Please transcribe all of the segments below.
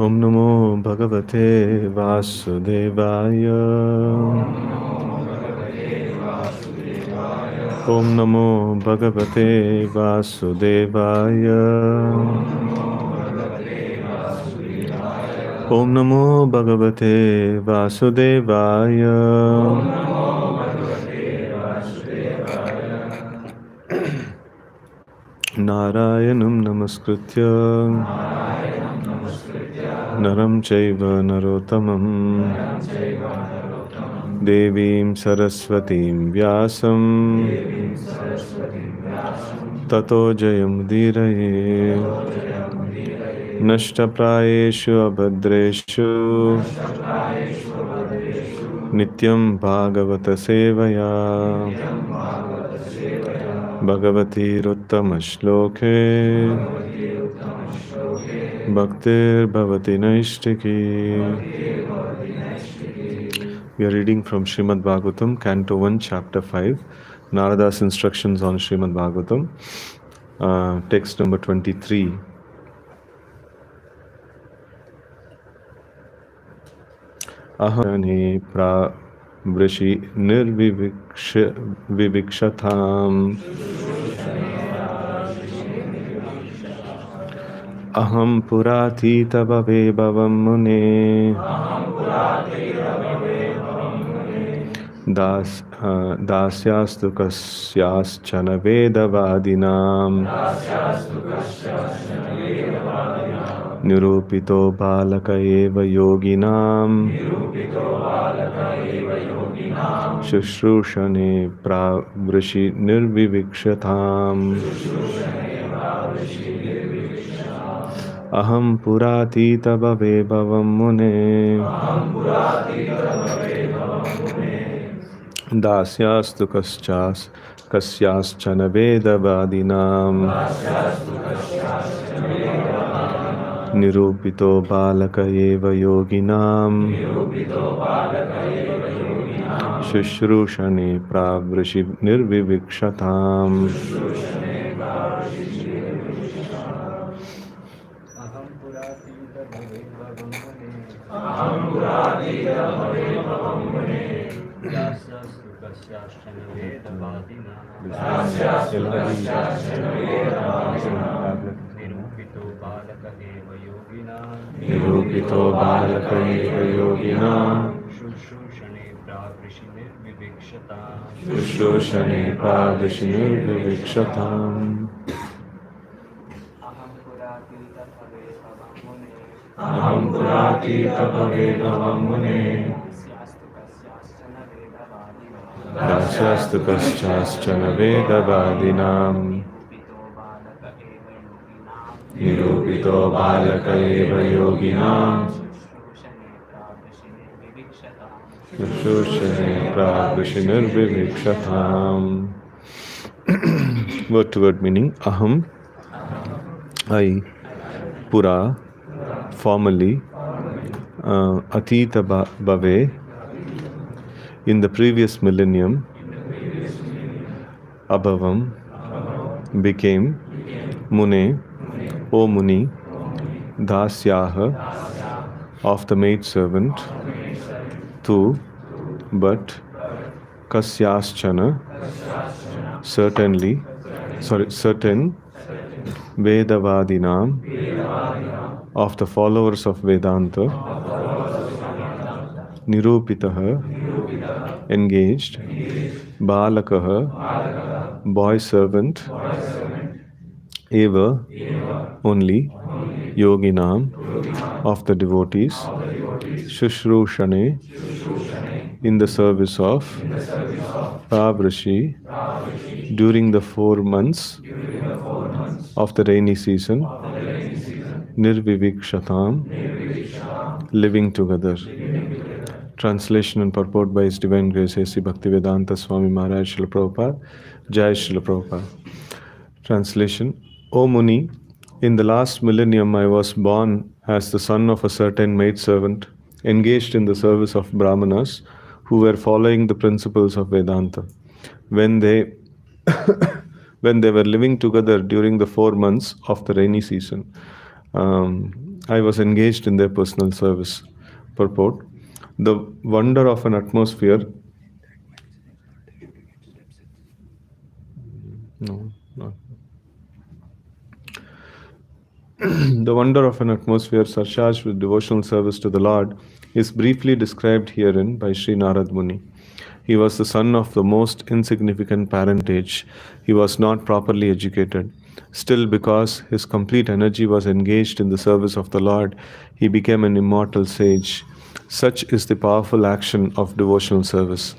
Om Namo Bhagavate Vasudevaya. Om Namo Bhagavate Vasudevaya. Om Namo Bhagavate Vasudevaya. Narayanam Namaskritya Naram Chaiva Narottamam Devim Saraswatim Vyasam Tato Jayamudiraye Nashtaprayeshu Abhadreshu Nityam Bhagavata Sevaya Bhagavati Ruttama Shloke Bhaktir Bhavati Naishtiki. We are reading from Srimad Bhagavatam, Canto 1, Chapter 5, Narada's instructions on Srimad Bhagavatam, text number 23. Ahani pravrishi nirvivikshatam Aham puratita bhave bhavam mune Dasyastu kasyaschana vedavadinam Nirupito balaka eva yoginam Shushrushane pravrishi nirvivikshatam Aham puratita bhave bhavam mune Dasyastu kasyaschana vedavadinam Nirupito balaka eva yoginam Shushrushane pravrishi nirvivikshatam Nirupito balaka eva yoginam Shushrushane pravrishi nirvivikshatam Aham puratita bhave bhavam mune Dasyastu kasyaschana vedavadinam Nirupito balaka eva yoginam Shushrushane pravrishi nirvivikshatam. Word to word meaning. Aham, I, Pura, formerly, Atita Bhave, in the previous millennium, Abhavam, became, Mune, O Muni, Dasyaha, of the maidservant, Tu, but, Kasyaschana, certain, Vedavadinam, of the followers of Vedanta, Nirupitaha, engaged, Balakaha, boy servant, Eva, only, Yoginam, of the devotees, Shushrushane, in the service of Pravrishi, during the 4 months of the rainy season, Nirvivikshatam, living together. Translation and purport by His Divine Grace A.C. Bhaktivedanta Swami Maharaj Srila Prabhupada, Jai Srila Prabhupada. Translation. O Muni, in the last millennium I was born as the son of a certain maidservant engaged in the service of Brahmanas who were following the principles of Vedanta. When they were living together during the 4 months of the rainy season, I was engaged in their personal service. Purport: the wonder of an atmosphere. No, no. The wonder of an atmosphere surcharged with devotional service to the Lord is briefly described herein by Sri Narad Muni. He was the son of the most insignificant parentage. He was not properly educated. Still, because his complete energy was engaged in the service of the Lord, he became an immortal sage. Such is the powerful action of devotional service.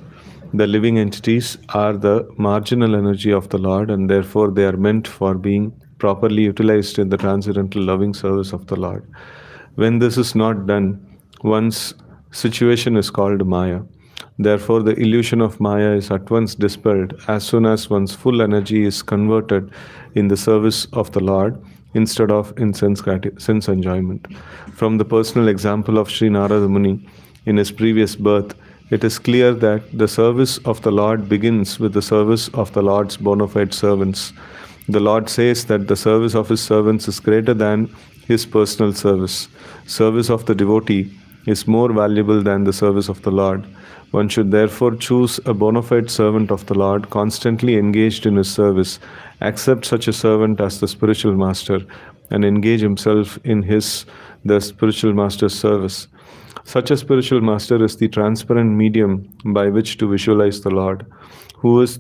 The living entities are the marginal energy of the Lord, and therefore they are meant for being properly utilized in the transcendental loving service of the Lord. When this is not done, one's situation is called Maya. Therefore, the illusion of Maya is at once dispelled as soon as one's full energy is converted in the service of the Lord instead of in sense enjoyment. From the personal example of Sri Narada Muni in his previous birth, it is clear that the service of the Lord begins with the service of the Lord's bona fide servants. The Lord says that the service of His servants is greater than His personal service. Service of the devotee is more valuable than the service of the Lord. One should therefore choose a bona fide servant of the Lord, constantly engaged in His service, accept such a servant as the spiritual master, and engage himself in the spiritual master's service. Such a spiritual master is the transparent medium by which to visualize the Lord, who is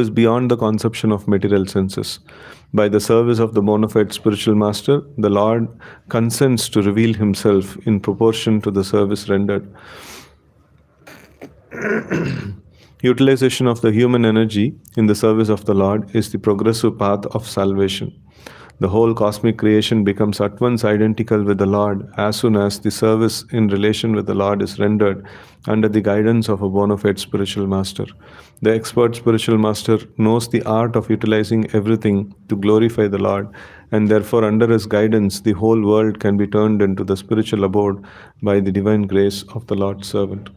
beyond the conception of material senses. By the service of the bona fide spiritual master, the Lord consents to reveal Himself in proportion to the service rendered. Utilization of the human energy in the service of the Lord is the progressive path of salvation. The whole cosmic creation becomes at once identical with the Lord as soon as the service in relation with the Lord is rendered under the guidance of a bona fide spiritual master. The expert spiritual master knows the art of utilizing everything to glorify the Lord, and therefore under his guidance the whole world can be turned into the spiritual abode by the divine grace of the Lord's servant.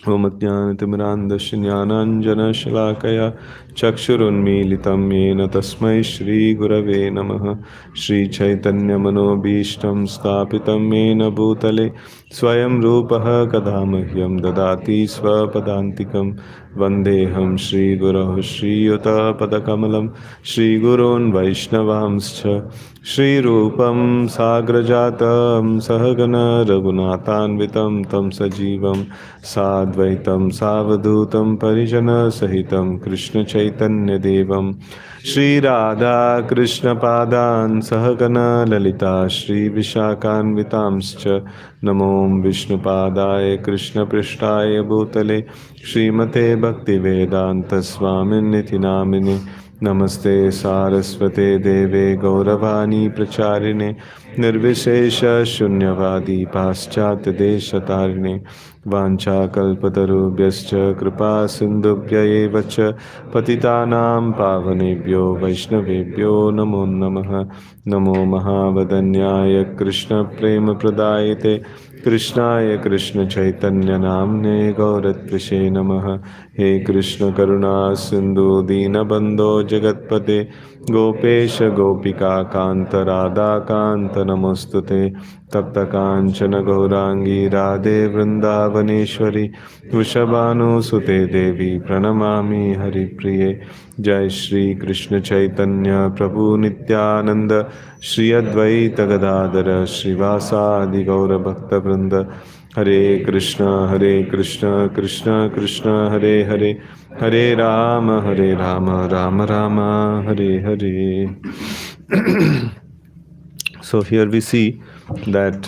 Om Ajnanatimirandasya Jnananjana Shalakaya Chakshurunmilitam Yena Tasmai Shri Gurave Namaha. Shri Chaitanya Manobhishtam Stapitam Yena Bhutale Swayam Rupaha Kadamahyam Dadati Swapadantikam Vandeham Shri Guru Shri Yuta Padakamalam Shri Gurun Vaishnavamscha Shri Rupam Sagrajatam Sahagana Raghunathanvitam Tam Sajivam Sadvaitam Savadutam Parijana Sahitam Krishna Chaitanya Devam Shri Radha Krishna Padan Sahagana Lalita Shri Vishakhanvitamscha Namom Vishnu Padaya Krishna Prishtaya Bhutale Srimate Bhakti Vedanta Swamin Niti Namine Namaste Saraswate Deve Gauravani Pracharine Nirvishesha Shunyavadi Paschat Deshatarine Vancha Kalpatarubhyascha Kripa Sindhubhya Evacha Patitanam Pavanebhyo Vaishnavebhyo Namo Namaha Namo Mahavadanyaya Krishna Prema Pradayate Krishnaya Krishna Chaitanya Namne Gauratvishe Namaha. He Krishna Karuna Sindhu Dinabandho Jagatpate Gopesha Gopika Kanta Radha Kanta Namostute Tapta Kanchana Gaurangi Radhe Vrindavaneshwari Vrishabhanu Sute Devi Pranamami Hari Priye. Jai Shri Krishna Chaitanya Prabhu Nityananda Shri Advaita Gadadara Srivasadi Gaura Bhakta Vrinda. Hare Krishna Krishna Krishna Hare Hare Hare Rama Rama Rama Hare Hare. So here we see that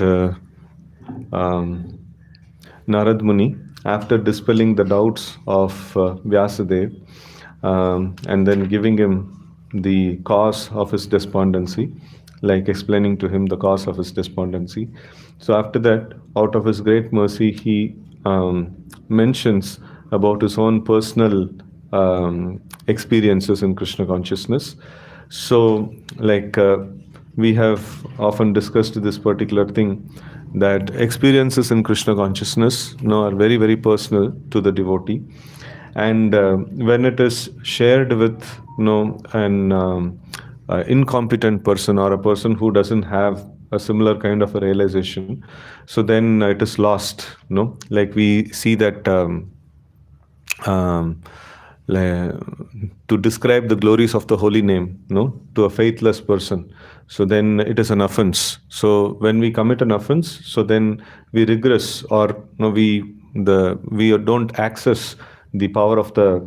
Narad Muni, after dispelling the doubts of Vyasadeva and then giving him the cause of his despondency, like explaining to him the cause of his despondency. So after that, out of his great mercy, he mentions about his own personal experiences in Krishna consciousness. So like we have often discussed this particular thing, that experiences in Krishna consciousness are very, very personal to the devotee. And when it is shared with an incompetent person or a person who doesn't have a similar kind of a realization, so then it is lost. No, like we see that um, to describe the glories of the holy name, no, to a faithless person, so then it is an offense. So when we commit an offense, so then we regress, or no, we don't access the power of the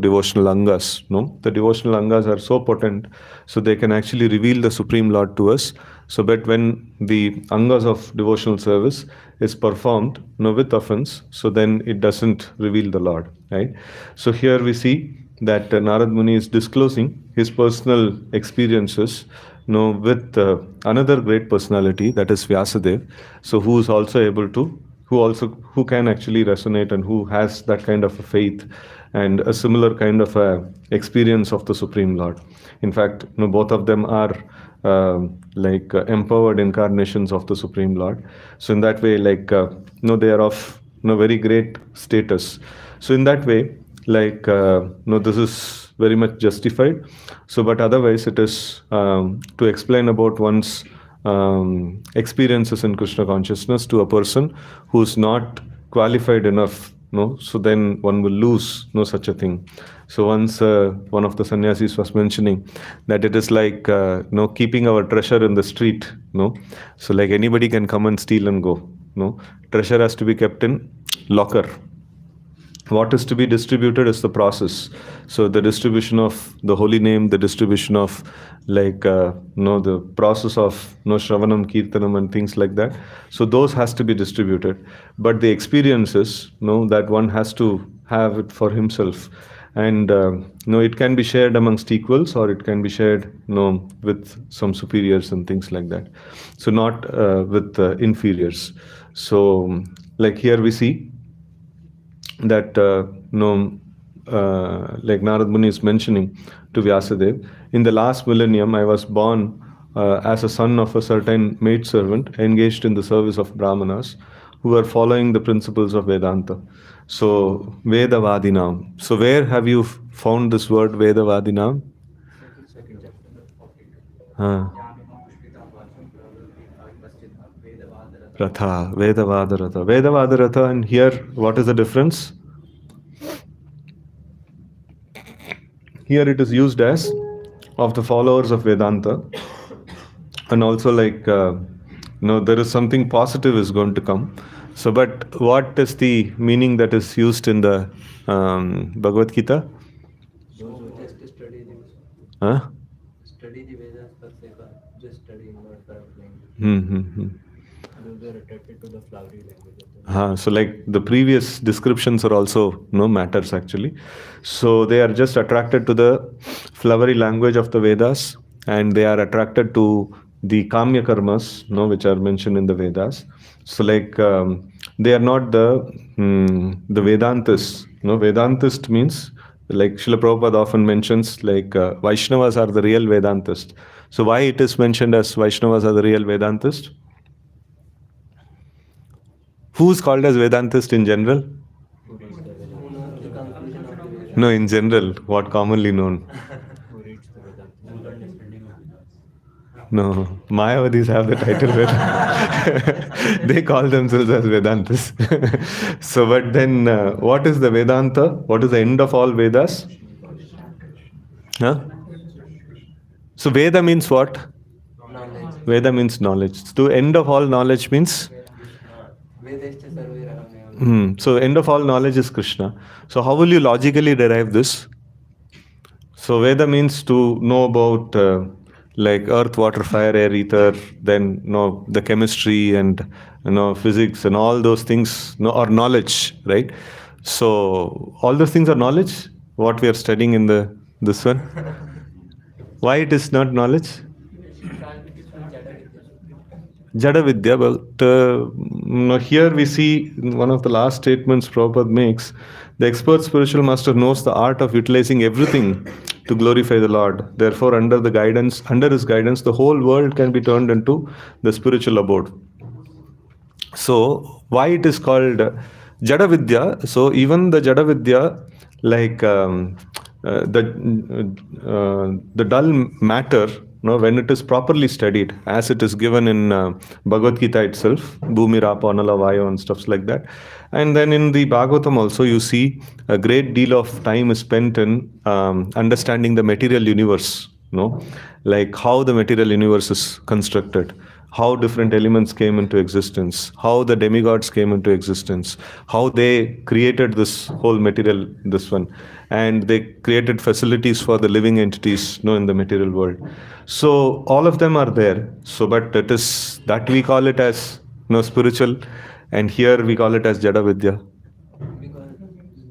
devotional angas. No, the devotional angas are so potent, so they can actually reveal the Supreme Lord to us. So but when the angas of devotional service is performed with offense, so then it doesn't reveal the Lord, right? So here we see that Narad Muni is disclosing his personal experiences with another great personality, that is Vyasadev, so who is also able to, who can actually resonate and who has that kind of a faith and a similar kind of a experience of the Supreme Lord. In fact, both of them are empowered incarnations of the Supreme Lord. So in that way, they are of very great status. So in that way, this is very much justified. So, but otherwise, it is to explain about one's experiences in Krishna consciousness to a person who is not qualified enough. No, so then one will lose such a thing. So once one of the sannyasis was mentioning that it is like keeping our treasure in the street. No, so like anybody can come and steal and go. No, treasure has to be kept in locker. What is to be distributed is the process. So the distribution of the holy name, the distribution of the process of Shravanam, Kirtanam and things like that. So those has to be distributed. But the experiences, that one has to have it for himself. And it can be shared amongst equals, or it can be shared with some superiors and things like that. So not with inferiors. So like here we see that like Narad Muni is mentioning to Vyasadev, in the last millennium I was born as a son of a certain maidservant engaged in the service of Brahmanas who were following the principles of Vedanta. So Vedavadinam. So where have you found this word Vedavadinam? Ratha, Vedavadarata. Vedavadarata, and here what is the difference? Here it is used as of the followers of Vedanta, and also there is something positive is going to come. So, but what is the meaning that is used in the Bhagavad Gita? Those who just study the Vedas per se, but just studying, not for applying. Those are attracted to the flowery language. So like the previous descriptions are also matters actually. So they are just attracted to the flowery language of the Vedas, and they are attracted to the Kamya karmas, which are mentioned in the Vedas. So like they are not the Vedantists. Vedantist means, like Srila Prabhupada often mentions, like Vaishnavas are the real Vedantists. So why it is mentioned as Vaishnavas are the real Vedantists? Who's called as Vedantist in general? No, in general, what commonly known? No, Mayavadis have the title Vedanta. They call themselves as Vedantas. So, but then what is the Vedanta? What is the end of all Vedas? Huh? So Veda means what? Knowledge. Veda means knowledge. So end of all knowledge means? So end of all knowledge is Krishna. So how will you logically derive this? So Veda means to know about like earth, water, fire, air, ether, then know the chemistry and physics and all those things, or knowledge, right? So all those things are knowledge. What we are studying in this one. Why it is not knowledge? Jada Vidya, but here we see one of the last statements Prabhupada makes, the expert spiritual master knows the art of utilizing everything to glorify the Lord. Therefore, under his guidance, the whole world can be turned into the spiritual abode. So, why it is called Jada Vidya? So, even the Jada Vidya, like the dull matter, no, when it is properly studied, as it is given in Bhagavad Gita itself, Bhumi Rapa Anala Vayu and stuffs like that. And then in the Bhagavatam also, you see a great deal of time is spent in understanding the material universe, no, like how the material universe is constructed, how different elements came into existence, how the demigods came into existence, how they created this whole material, this one, and they created facilities for the living entities, in the material world. So all of them are there. So, but it is that we call it as spiritual, and here we call it as Jada Vidya. Because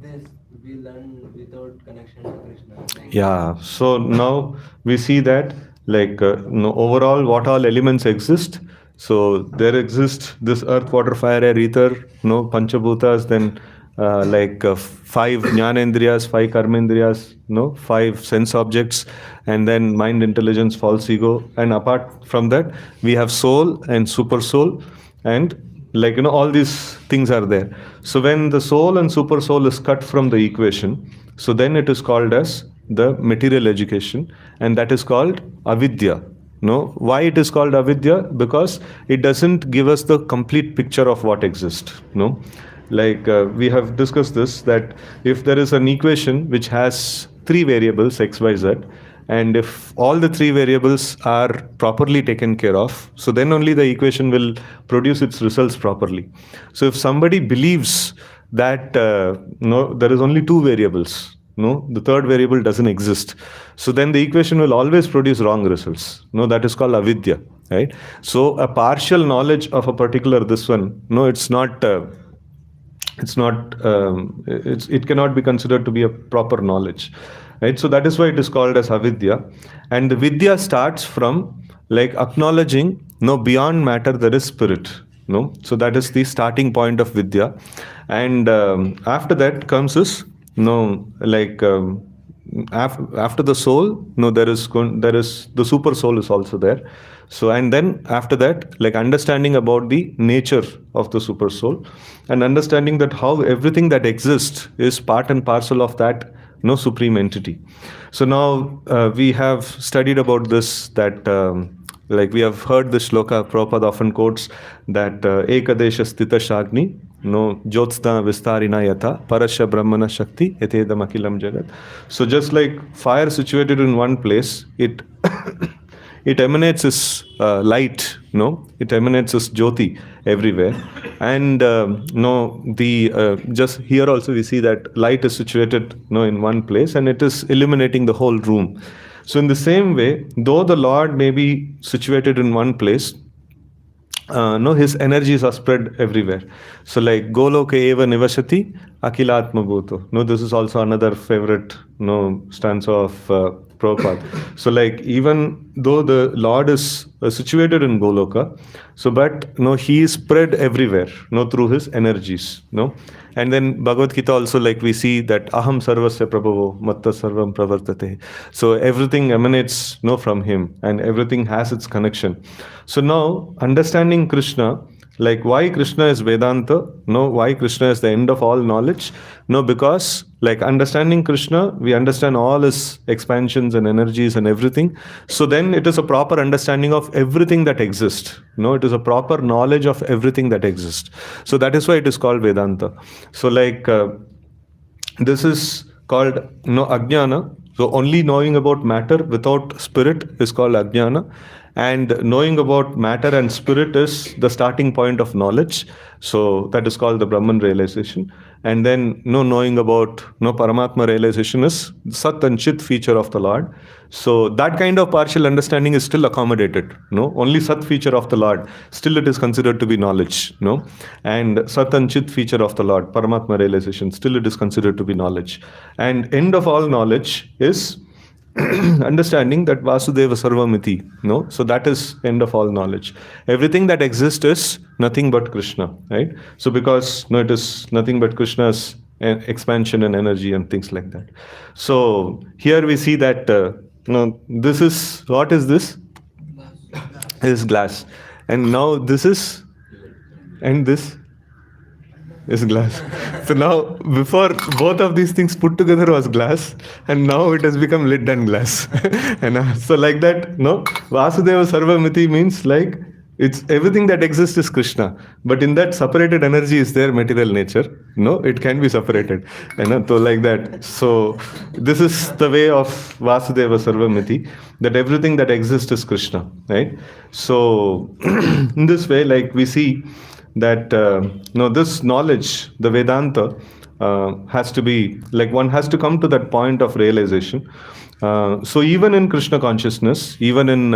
this we learn without connection to Krishna. Like, Yeah. So now we see that, like, overall, what all elements exist. So there exists this earth, water, fire, air, ether, panchabhutas, then five jnanendriyas, five karmendriyas, five sense objects, and then mind, intelligence, false ego. And apart from that, we have soul and super soul, and all these things are there. So when the soul and super soul is cut from the equation, so then it is called as the material education, and that is called avidya. Why it is called avidya? Because it doesn't give us the complete picture of what exists. We have discussed this, that if there is an equation which has three variables x, y, z, and if all the three variables are properly taken care of, so then only the equation will produce its results properly. So if somebody believes that there is only two variables, the third variable doesn't exist, so then the equation will always produce wrong results. That is called avidya, right? So a partial knowledge of a particular this one, it cannot be considered to be a proper knowledge, right? So that is why it is called as avidya. And the vidya starts from acknowledging, beyond matter there is spirit. So that is the starting point of vidya. And after that comes is after the soul, there is the super soul is also there. So, and then after that, understanding about the nature of the super soul, and understanding that how everything that exists is part and parcel of that supreme entity. So now we have studied about this, that we have heard the shloka Prabhupada often quotes, that ekadesha stita shagni jyotsna vistarina yatha parasya brahmana shakti etedam akilam jagat. So just like fire situated in one place, it it emanates its light, it emanates its jyoti everywhere. And just here also we see that light is situated in one place, and it is illuminating the whole room. So in the same way, though the Lord may be situated in one place, his energies are spread everywhere. So like Goloka eva nivashati akilatma bhuto. This is also another favorite stanza of Prabhupada. So even though the Lord is situated in Goloka, so but he is spread everywhere through his energies. And then Bhagavad Gita also, we see that aham sarvasya prabhavo matta sarvam pravartate. So everything emanates from him, and everything has its connection. So now understanding Krishna, why Krishna is Vedanta, why Krishna is the end of all knowledge, because understanding Krishna, we understand all his expansions and energies and everything. So then it is a proper understanding of everything that exists. It is a proper knowledge of everything that exists. So that is why it is called Vedanta. So this is called ajnana. So only knowing about matter without spirit is called ajnana. And knowing about matter and spirit is the starting point of knowledge. So that is called the Brahman realization. And then knowing about Paramatma realization is Sat and Chit feature of the Lord. So that kind of partial understanding is still accommodated. Only Sat feature of the Lord, still it is considered to be knowledge. And Sat and Chit feature of the Lord, Paramatma realization, still it is considered to be knowledge. And end of all knowledge is understanding that Vasudeva Sarvamiti. So that is end of all knowledge. Everything that exists is nothing but Krishna, right? So because it is nothing but Krishna's expansion and energy and things like that. So here we see that this is, what is this? This is glass. And now this is, and this is glass. So now, before both of these things put together was glass, and now it has become lid and glass. And so like that, no, Vasudeva Sarvamiti means like it's everything that exists is Krishna, but in that separated energy is their material nature. No, it can be separated, so like that. So this is the way of Vasudeva Sarvamiti, that everything that exists is Krishna, right? So in this way, like we see that this knowledge, the Vedanta, has to be like one has to come to that point of realization. So even in Krishna consciousness, even in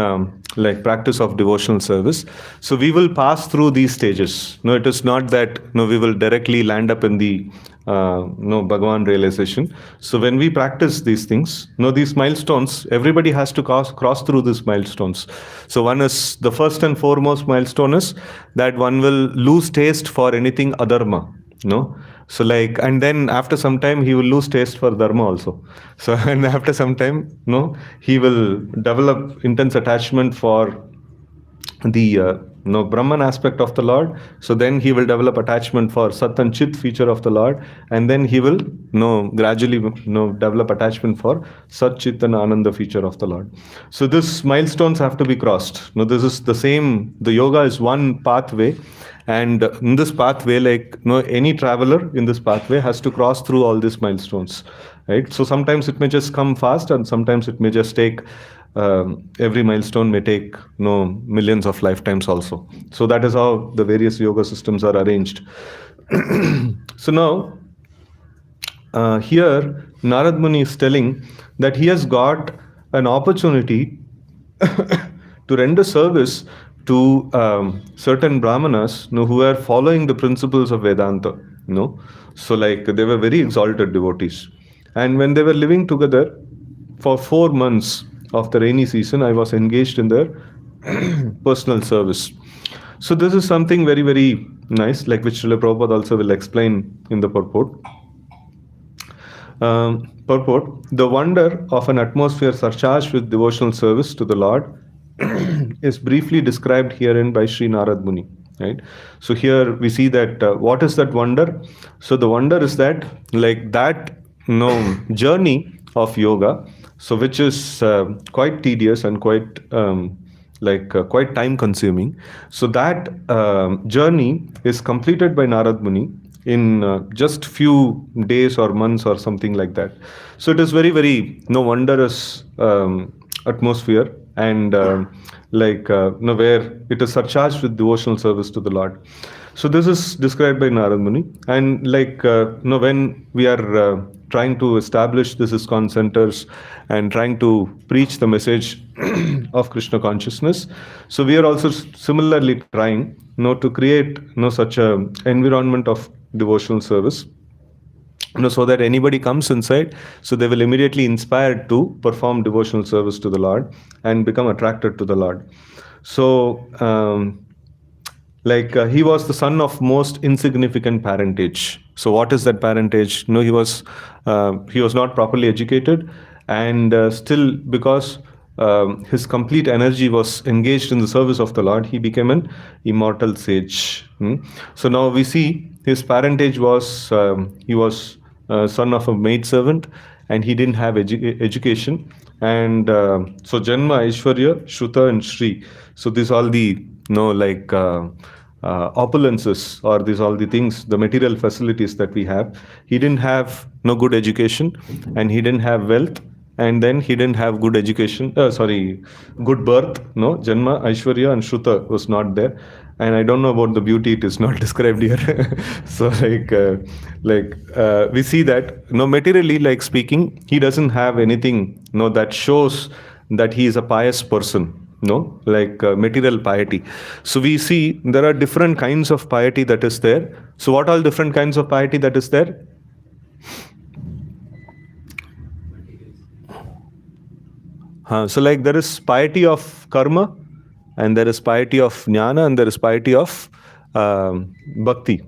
like practice of devotional service, so we will pass through these stages. No, it is not that we will directly land up in the Bhagavan realization. So when we practice these things, these milestones, everybody has to cross through these milestones. So one is, the first and foremost milestone is that one will lose taste for anything adharma. So like, and then after some time he will lose taste for dharma also. So and after some time, he will develop intense attachment for the Brahman aspect of the Lord. So then he will develop attachment for Sat and Chit feature of the Lord, and then he will gradually develop attachment for Sat, Chit and Ananda feature of the Lord. So these milestones have to be crossed. This is the same. The yoga is one pathway, and in this pathway, like any traveler in this pathway has to cross through all these milestones, right? So sometimes it may just come fast, and sometimes it may just take every milestone may take millions of lifetimes also. So that is how the various yoga systems are arranged. So now here Narad Muni is telling that he has got an opportunity to render service to certain brahmanas who are following the principles of Vedanta. So like they were very exalted devotees, and when they were living together for 4 months of the rainy season, I was engaged in their personal service. So this is something very, very nice, like which Srila Prabhupada also will explain in the purport. Purport: the wonder of an atmosphere surcharged with devotional service to the Lord is briefly described herein by Sri Narad Muni. Right. So here we see that what is that wonder? So the wonder is that like that journey of yoga, so which is quite tedious and quite quite time consuming. So that journey is completed by Narad Muni in just few days or months or something like that. So it is very, very wondrous atmosphere, and where it is surcharged with devotional service to the Lord. So this is described by Narad Muni, and when we are trying to establish this ISKCON centers and trying to preach the message of Krishna consciousness, so we are also similarly trying to create such a environment of devotional service, so that anybody comes inside, so they will immediately inspired to perform devotional service to the Lord and become attracted to the Lord. So he was the son of most insignificant parentage. So what is that parentage? He was not properly educated, and still because his complete energy was engaged in the service of the Lord, he became an immortal sage. So now we see his parentage was he was son of a maid servant, and he didn't have education, and so Janma, Aishwarya, Shruta and Shri, so these all the opulences, or these all the things, the material facilities that we have. He didn't have good education, and he didn't have wealth, and then he didn't have good education, good birth. Janma, Aishwarya and Shruta was not there, and I don't know about the beauty, it is not described here. So we see that materially speaking, he doesn't have anything that shows that he is a pious person, material piety. So we see there are different kinds of piety that is there. So what all different kinds of piety that is there? So there is piety of karma, and there is piety of jnana, and there is piety of bhakti.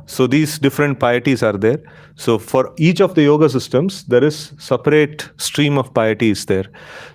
So these different pieties are there. So for each of the yoga systems, there is separate stream of piety is there.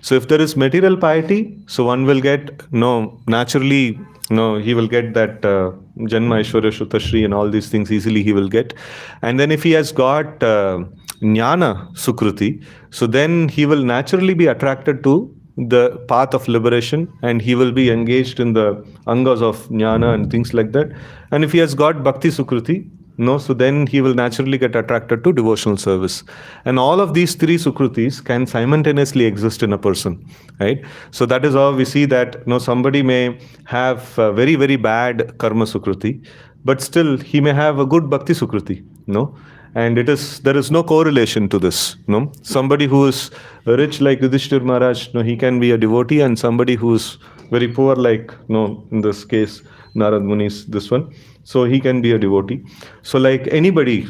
So if there is material piety, so one will get naturally No, he will get that Janma Aishwarya Shrutashri and all these things easily he will get. And then if he has got Jnana Sukruti, so then he will naturally be attracted to the path of liberation, and he will be engaged in the angas of Jnana and things like that. And if he has got Bhakti Sukruti, no, so then he will naturally get attracted to devotional service. And all of these three sukrutis can simultaneously exist in a person, right? So that is how we see that, somebody may have a very, very bad karma sukruti, but still he may have a good bhakti sukruti, no? And there is no correlation to this, no? Somebody who is rich like Yudhishthir Maharaj, he can be a devotee, and somebody who is very poor like, in this case, Narad Muni's this one, so he can be a devotee. So like anybody,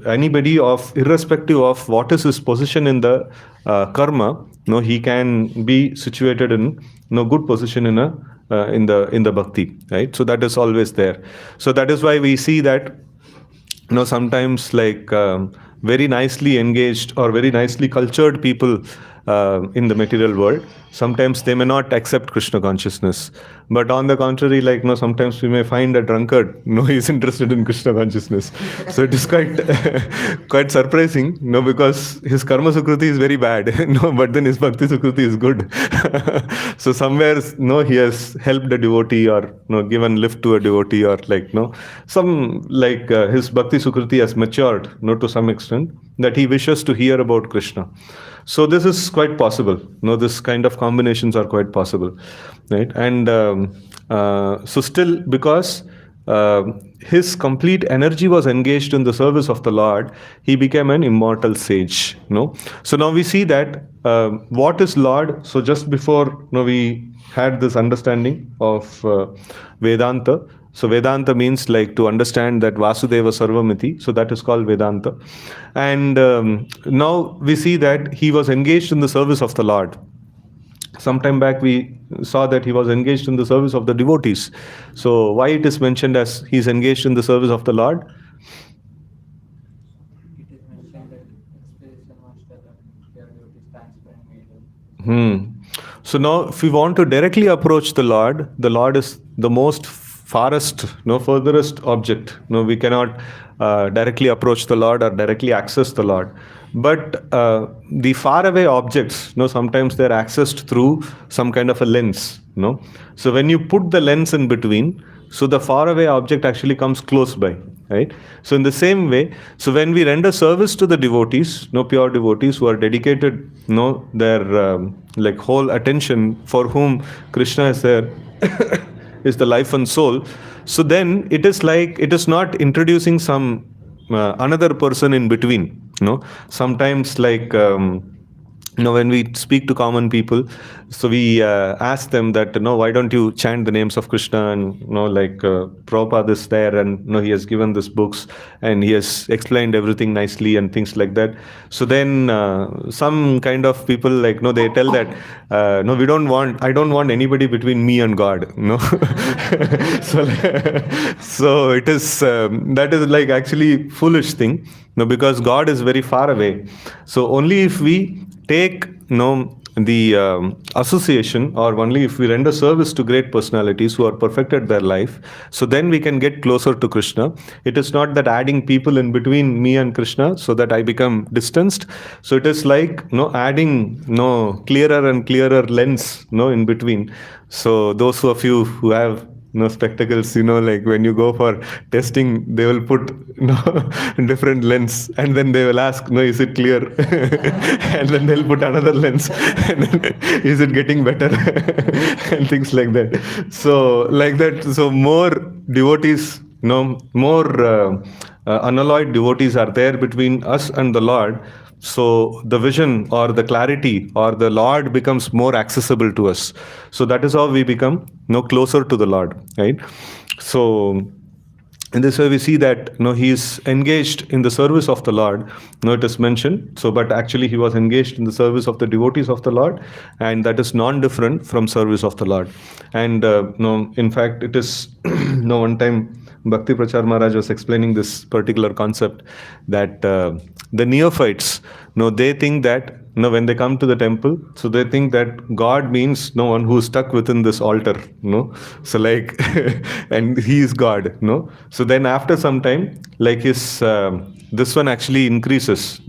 anybody of irrespective of what is his position in the karma, he can be situated in good position in the bhakti, right? So that is always there. So that is why we see that sometimes like very nicely engaged or very nicely cultured people in the material world, sometimes they may not accept Krishna consciousness. But on the contrary, like sometimes we may find a drunkard, he is interested in Krishna consciousness. So it is quite quite surprising, because his karma sukruti is very bad, but then his bhakti sukruti is good. So somewhere, he has helped a devotee or given lift to a devotee, or like some like his bhakti sukruti has matured, to some extent, that he wishes to hear about Krishna. So this is quite possible. This kind of combinations are quite possible, right? And so still, because his complete energy was engaged in the service of the Lord, he became an immortal sage. So now we see that what is Lord. So just before we had this understanding of Vedanta. So Vedanta means like to understand that Vasudeva Sarvamiti. So that is called Vedanta. And now we see that he was engaged in the service of the Lord. Sometime back we saw that he was engaged in the service of the devotees. So why it is mentioned as he is engaged in the service of the Lord? It is mentioned that inspiration master and their devotees transparent medium. So now if we want to directly approach the Lord is the most farthest, furthest object. We cannot directly approach the Lord or directly access the Lord. But the faraway objects, sometimes they're accessed through some kind of a lens. So when you put the lens in between, so the faraway object actually comes close by, right? So in the same way, so when we render service to the devotees, pure devotees who are dedicated, their like whole attention, for whom Krishna is there, is the life and soul. So then it is like, it is not introducing some another person in between. Sometimes like when we speak to common people, so we ask them that, why don't you chant the names of Krishna, and like Prabhupada is there, and he has given these books and he has explained everything nicely and things like that. So then some kind of people like they tell that no, I don't want anybody between me and God. So it is that is like actually foolish thing, because God is very far away. So only if we take the association, or only if we render service to great personalities who are perfected their life, so then we can get closer to Krishna. It is not that adding people in between me and Krishna so that I become distanced. So it is like adding clearer and clearer lens in between. So those of you who have spectacles, like when you go for testing, they will put different lens, and then they will ask, is it clear? And then they'll put another lens, and then, is it getting better? And things like that. So like that, so more devotees, more unalloyed devotees are there between us and the Lord. So the vision or the clarity or the Lord becomes more accessible to us. So that is how we become closer to the Lord, right? So in this way we see that he is engaged in the service of the Lord. It is mentioned. So but actually he was engaged in the service of the devotees of the Lord, and that is non-different from service of the Lord. And in fact it is one time Bhakti Prachar Maharaj was explaining this particular concept that the neophytes, they think that when they come to the temple, so they think that God means no one who is stuck within this altar, so like, and he is God, so then after some time, like his this one actually increases,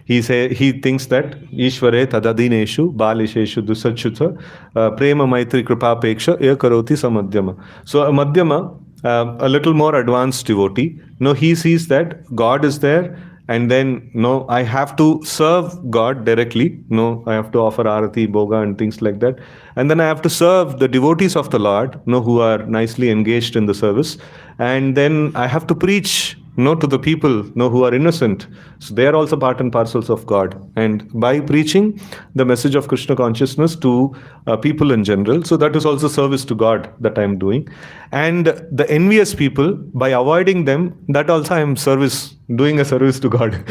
he thinks that Ishvare tadadineshu balisheshu dusachyuta prema maitri kripa peksha ya karoti samadhyama. So a madhyama, a little more advanced devotee, he sees that God is there, and then I have to serve God directly. I have to offer arati, boga, and things like that, and then I have to serve the devotees of the Lord, who are nicely engaged in the service, and then I have to preach to the people who are innocent. So they are also part and parcels of God. And by preaching the message of Krishna consciousness to people in general, so that is also service to God that I am doing. And the envious people, by avoiding them, that also I am doing a service to God.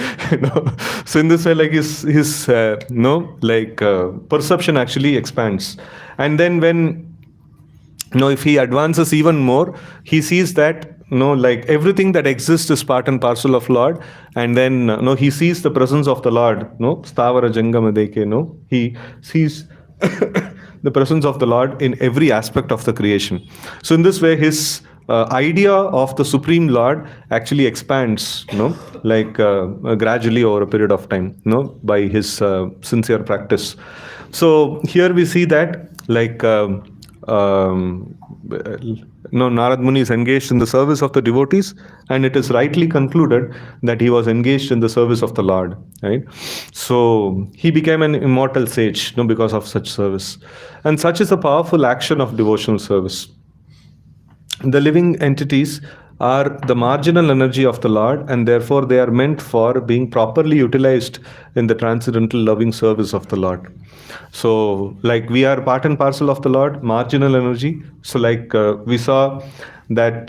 So in this way, like his perception actually expands. And then when if he advances even more, he sees that like everything that exists is part and parcel of Lord, and then he sees the presence of the Lord, stavara jangama deke, he sees the presence of the Lord in every aspect of the creation. So in this way, his idea of the Supreme Lord actually expands, gradually over a period of time, by his sincere practice. So here we see that, like, Narad Muni is engaged in the service of the devotees, and it is rightly concluded that he was engaged in the service of the Lord, right? So he became an immortal sage, because of such service. And such is a powerful action of devotional service. The living entities are the marginal energy of the Lord, and therefore they are meant for being properly utilized in the transcendental loving service of the Lord. So, like, we are part and parcel of the Lord, marginal energy. So, like, we saw that,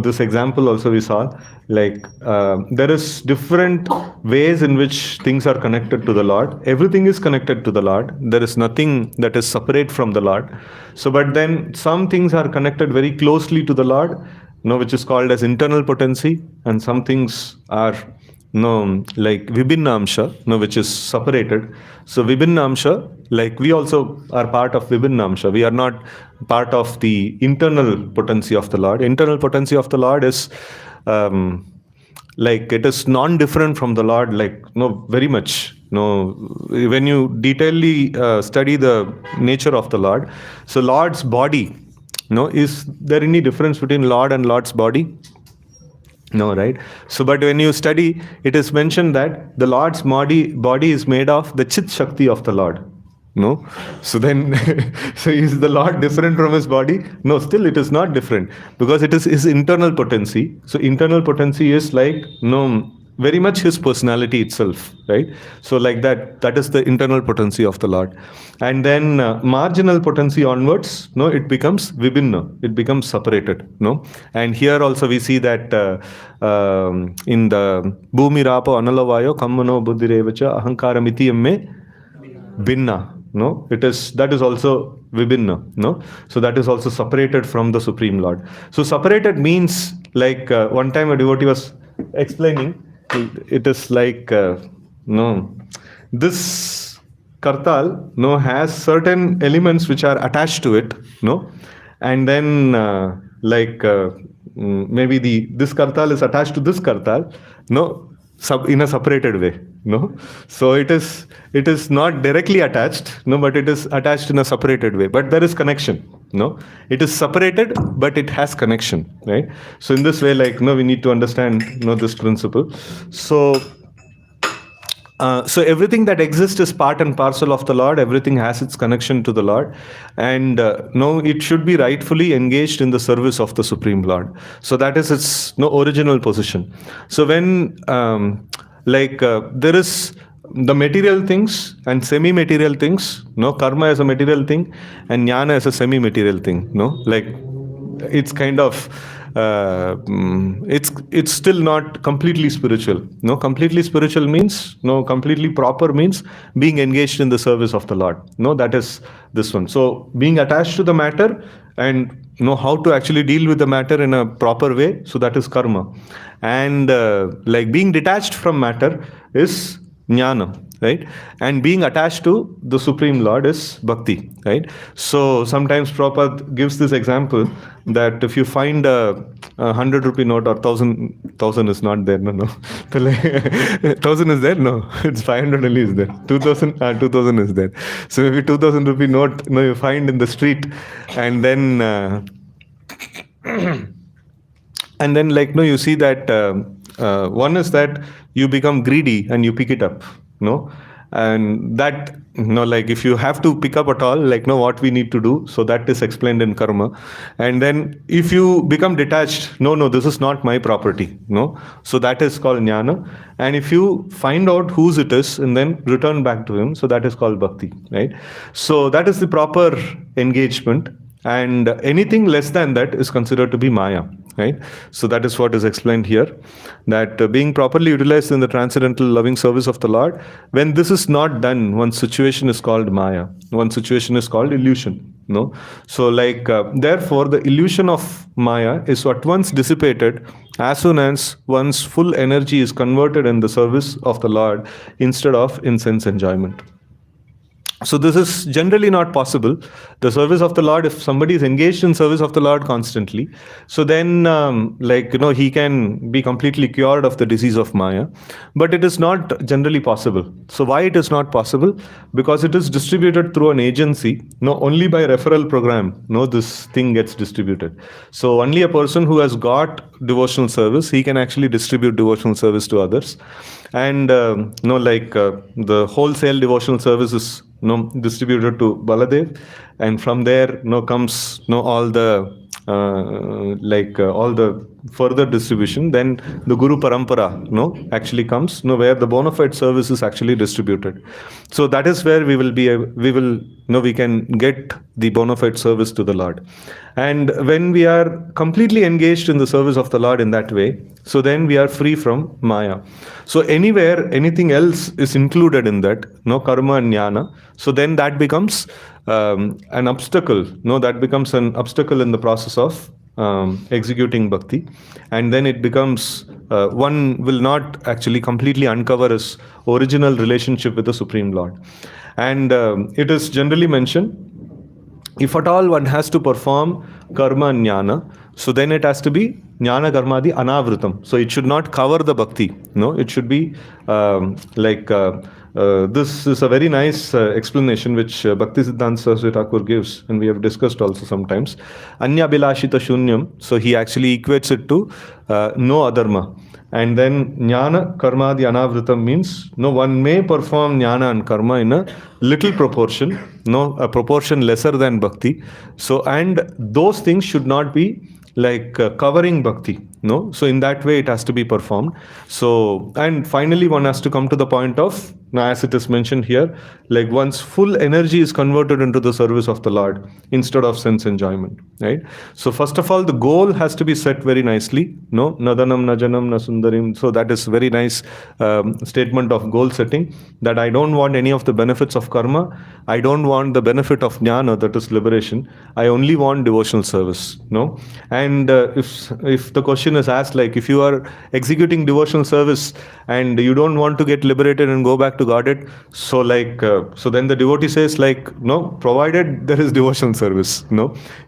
this example also we saw, like, there is different ways in which things are connected to the Lord. Everything is connected to the Lord. There is nothing that is separate from the Lord. So, but then some things are connected very closely to the Lord, which is called as internal potency, and some things are like Vibhinnamsha, which is separated. So Vibhinnamsha, like, we also are part of Vibhinnamsha. We are not part of the internal potency of the Lord. Internal potency of the Lord is like, it is non-different from the Lord, like, very much. When you detailedly study the nature of the Lord, so Lord's body, is there any difference between Lord and Lord's body? No, right? So, but when you study, it is mentioned that the Lord's body is made of the Chit Shakti of the Lord. No? So then, so is the Lord different from his body? No, still it is not different, because it is his internal potency. So internal potency is like, very much his personality itself, right? So like that is the internal potency of the Lord. And then marginal potency onwards, it becomes vibhinna, it becomes separated, And here also we see that in the Bhumi Rapo Analavayo Kammano Buddhirevacha Ahankaramiti Emme Binna, that is also vibhinna, so that is also separated from the Supreme Lord. So separated means, like, one time a devotee was explaining, it is like, this kartal, has certain elements which are attached to it, and then maybe this kartal is attached to this kartal, in a separated way, so it is not directly attached, but it is attached in a separated way, but there is connection, it is separated, but it has connection, right? So in this way, like, we need to understand, this principle. So everything that exists is part and parcel of the Lord. Everything has its connection to the Lord, and it should be rightfully engaged in the service of the Supreme Lord. So that is its original position. So when there is the material things and semi-material things, karma is a material thing and jnana is a semi-material thing, like, it's kind of it's still not completely spiritual. Completely spiritual means, completely proper means being engaged in the service of the Lord. That is this one. So being attached to the matter and know how to actually deal with the matter in a proper way, so that is karma. And like being detached from matter is jnana, right? And being attached to the Supreme Lord is bhakti, right? So sometimes Prabhupada gives this example that if you find a 100 rupee note, or thousand is not there, no. Thousand is there, no. It's 500 only is there. 2000 is there. So maybe 2000 rupee note, you find in the street, and then like, you see that one is that you become greedy and you pick it up, and that, like if you have to pick up at all, like, what we need to do, so that is explained in karma. And then if you become detached, no, this is not my property, so that is called jnana. And if you find out whose it is and then return back to him, so that is called bhakti, right? So that is the proper engagement. And anything less than that is considered to be maya, right? So that is what is explained here, that being properly utilized in the transcendental loving service of the Lord, when this is not done, one situation is called maya, one situation is called illusion. So like therefore the illusion of maya is what once dissipated as soon as one's full energy is converted in the service of the Lord instead of in sense enjoyment. So this is generally not possible. The service of the Lord, if somebody is engaged in service of the Lord constantly, so then he can be completely cured of the disease of Maya. But it is not generally possible. So why it is not possible? Because it is distributed through an agency. Only by referral program, this thing gets distributed. So only a person who has got devotional service, he can actually distribute devotional service to others. And the wholesale devotional service is distributed to Baladev, and from there comes all the all the further distribution. Then the Guru Parampara actually comes where the bona fide service is actually distributed. So that is where we can get the bona fide service to the Lord. And when we are completely engaged in the service of the Lord in that way, so then we are free from Maya. So anywhere anything else is included in that, karma and jnana, so then that becomes an obstacle. That becomes an obstacle in the process of executing bhakti. And then it becomes, one will not actually completely uncover his original relationship with the Supreme Lord. And it is generally mentioned, if at all one has to perform karma and jnana, so then it has to be jnana karmadi anavritam. So it should not cover the bhakti. It should be this is a very nice explanation which Bhakti Siddhanta Saraswati Thakur gives, and we have discussed also sometimes. Anya bilashita shunyam. So he actually equates it to no adharma. And then jnana karmadi anavritam means one may perform jnana and karma in a little proportion, a proportion lesser than bhakti. So, and those things should not be covering bhakti. So in that way it has to be performed. So, and finally one has to come to the point of, as it is mentioned here, one's full energy is converted into the service of the Lord instead of sense enjoyment, right? So first of all, the goal has to be set very nicely. Nadanam najanam nasundarim. So that is very nice statement of goal setting, that I don't want any of the benefits of karma. I don't want the benefit of jnana, that is liberation. I only want devotional service. And if the question is asked, if you are executing devotional service and you don't want to get liberated and go back to Godhead, so so then the devotee says, no, provided there is devotional service.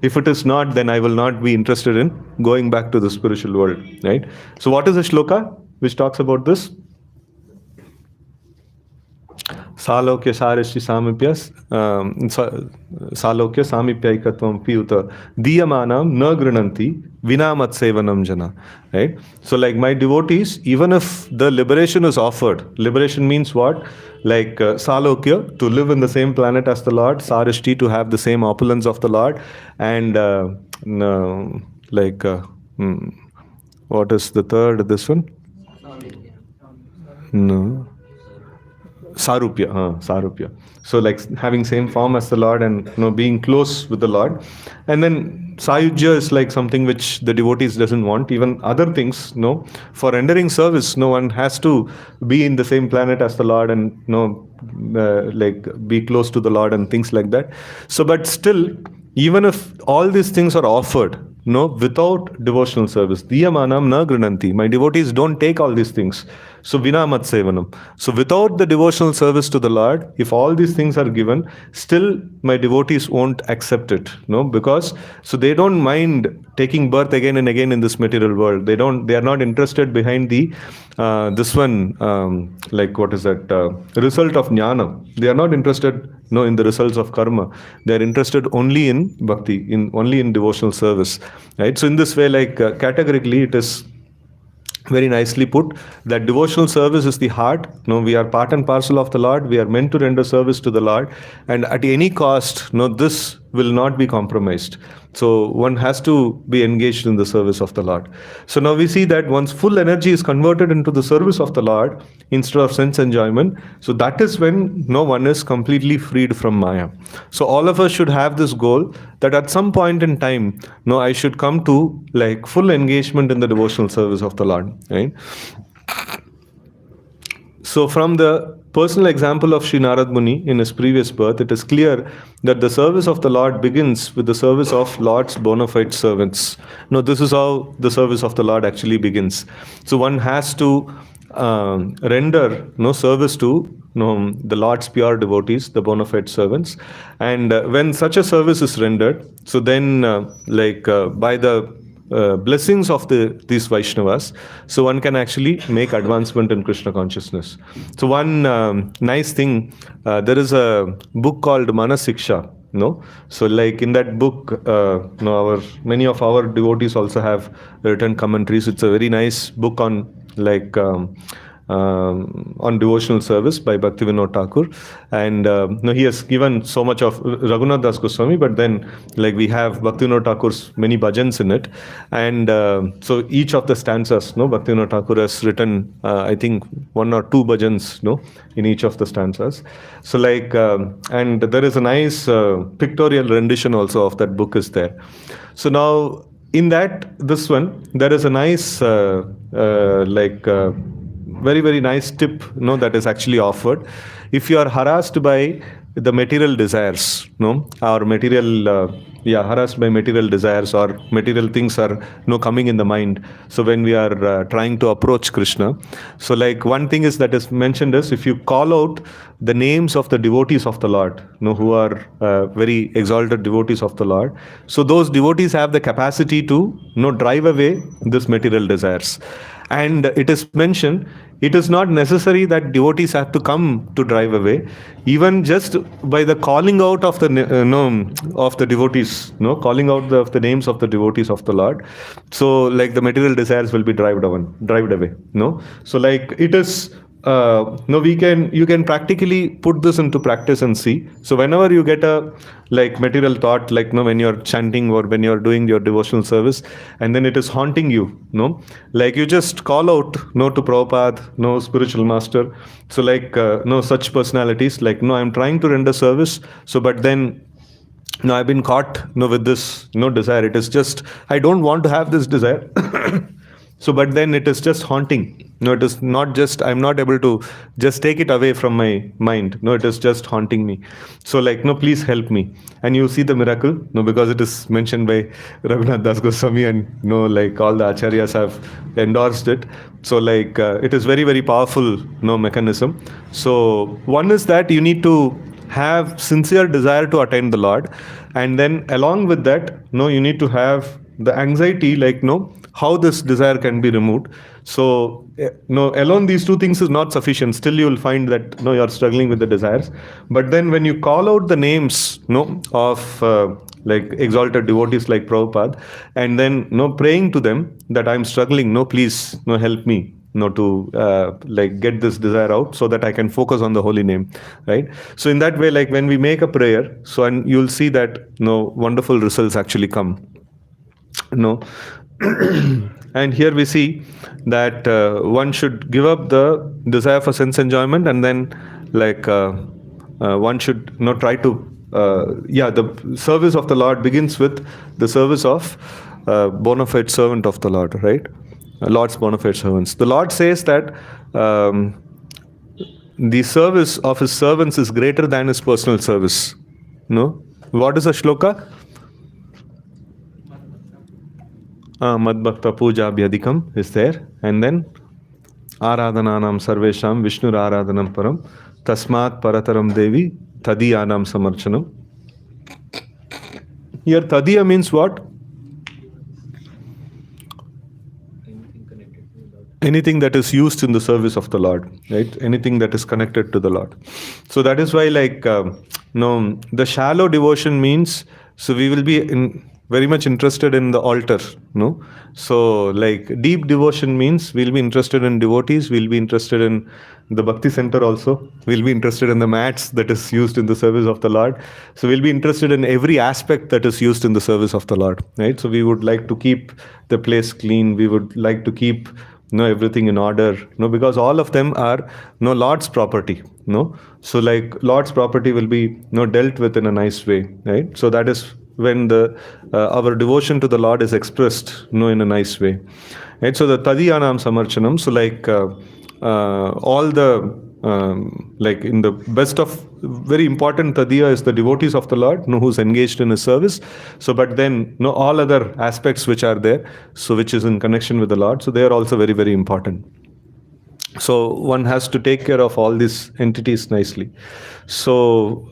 If it is not, then I will not be interested in going back to the spiritual world, right? So what is the shloka which talks about this? Salokya sarishti samipyas salokya samipyaikatvam piyuta diyamanam na grinanti vinamat sevanam jana, right? So my devotees, even if the liberation is offered, liberation means what? Salokya, to live in the same planet as the Lord, sarishti, to have the same opulence of the Lord, and what is the third, this one? No. Sarupya. So having same form as the Lord and being close with the Lord. And then Sayujya is something which the devotees doesn't want. Even other things, for rendering service, one has to be in the same planet as the Lord and be close to the Lord and things like that. So but still, even if all these things are offered, no, without devotional service, diyamanam na grinanti, my devotees don't take all these things. So vina mat sevanam. So without the devotional service to the Lord, if all these things are given, still my devotees won't accept it, no, because so they don't mind taking birth again and again in this material world. They are not interested behind the this one, like what is that, result of jnana. They are not interested, no, in the results of karma. They are interested only in bhakti, in only in devotional service, right? So in this way, like categorically, it is very nicely put that devotional service is the heart. No, we are part and parcel of the Lord. We are meant to render service to the Lord, and at any cost, no, this will not be compromised. So one has to be engaged in the service of the Lord. So now we see that one's full energy is converted into the service of the Lord instead of sense enjoyment. So that is when no one is completely freed from Maya. So all of us should have this goal that at some point in time, no, I should come to like full engagement in the devotional service of the Lord, right? So from the personal example of Sri Narad Muni in his previous birth, it is clear that the service of the Lord begins with the service of Lord's bona fide servants. No, this is how the service of the Lord actually begins. So one has to render no service to the Lord's pure devotees, the bona fide servants. And when such a service is rendered, so then by the blessings of these Vaishnavas, so one can actually make advancement in Krishna consciousness. So one nice thing, there is a book called Manasiksha. No, so like in that book, many of our devotees also have written commentaries. It's a very nice book on on devotional service by Bhaktivinoda Thakur, and he has given so much of Raghunath Das Goswami, but then like we have Bhaktivinoda Thakur's many bhajans in it, and so each of the stanzas, Bhaktivinoda Thakur has written I think 1 or 2 bhajans, in each of the stanzas. So like and there is a nice pictorial rendition also of that book is there. So now in this one there is a nice very, very nice tip, that is actually offered. If you are harassed by the material desires, or material, harassed by material desires or material things are, coming in the mind. So when we are trying to approach Krishna, so like one thing that is mentioned is if you call out the names of the devotees of the Lord, who are very exalted devotees of the Lord. So those devotees have the capacity to, drive away this material desires. And it is mentioned, it is not necessary that devotees have to come to drive away. Even just by the calling out of the of the devotees, calling out of the names of the devotees of the Lord. So like the material desires will be driven away. So like it is. You can practically put this into practice and see. So whenever you get a material thought, when you're chanting or when you're doing your devotional service, and then it is haunting you, like you just call out, to Prabhupada, spiritual master. So such personalities, I'm trying to render service. So but then I've been caught, with this desire. It is just, I don't want to have this desire. So, but then it is just haunting. It is not just, I'm not able to just take it away from my mind. It is just haunting me. So please help me. And you see the miracle, because it is mentioned by Raghunath Das Goswami and, all the acharyas have endorsed it. So it is very, very powerful, mechanism. So one is that you need to have sincere desire to attain the Lord. And then along with that, you need to have the anxiety, how this desire can be removed. So, alone these two things is not sufficient. Still, you will find that, you are struggling with the desires. But then when you call out the names, of exalted devotees like Prabhupada, and then, praying to them that I'm struggling, please, help me, to get this desire out so that I can focus on the holy name, right? So in that way, when we make a prayer, so and you'll see that, wonderful results actually come. And here we see that one should give up the desire for sense enjoyment, and then one should try to the service of the Lord begins with the service of bona fide servant of the Lord, right? Lord's bona fide servants. The Lord says that the service of his servants is greater than his personal service. What is a shloka? Madbhakta Puja Abhyadikam is there. And then Aradhananam Sarvesham Vishnu Aradhanam Param Tasmat Parataram Devi Tadiyanam Samarchanam. Here Tadiya means what? Anything connected to the Lord. Anything that is used in the service of the Lord, right? Anything that is connected to the Lord. So that is why, like, no, the shallow devotion means, so we will be very much interested in the altar, no? So, like, deep devotion means we'll be interested in devotees, we'll be interested in the Bhakti Center also, we'll be interested in the mats that is used in the service of the Lord. So, we'll be interested in every aspect that is used in the service of the Lord, right? So, we would like to keep the place clean, we would like to keep everything in order, because all of them are Lord's property, so like Lord's property will be dealt with in a nice way, right? So that is when the our devotion to the Lord is expressed in a nice way, right? So the Tadiyanam Samarchanam, so like all the like in the best of very important Tadiya is the devotees of the Lord, who's engaged in his service. So, but then all other aspects which are there, so which is in connection with the Lord, so they are also very, very important. So one has to take care of all these entities nicely. So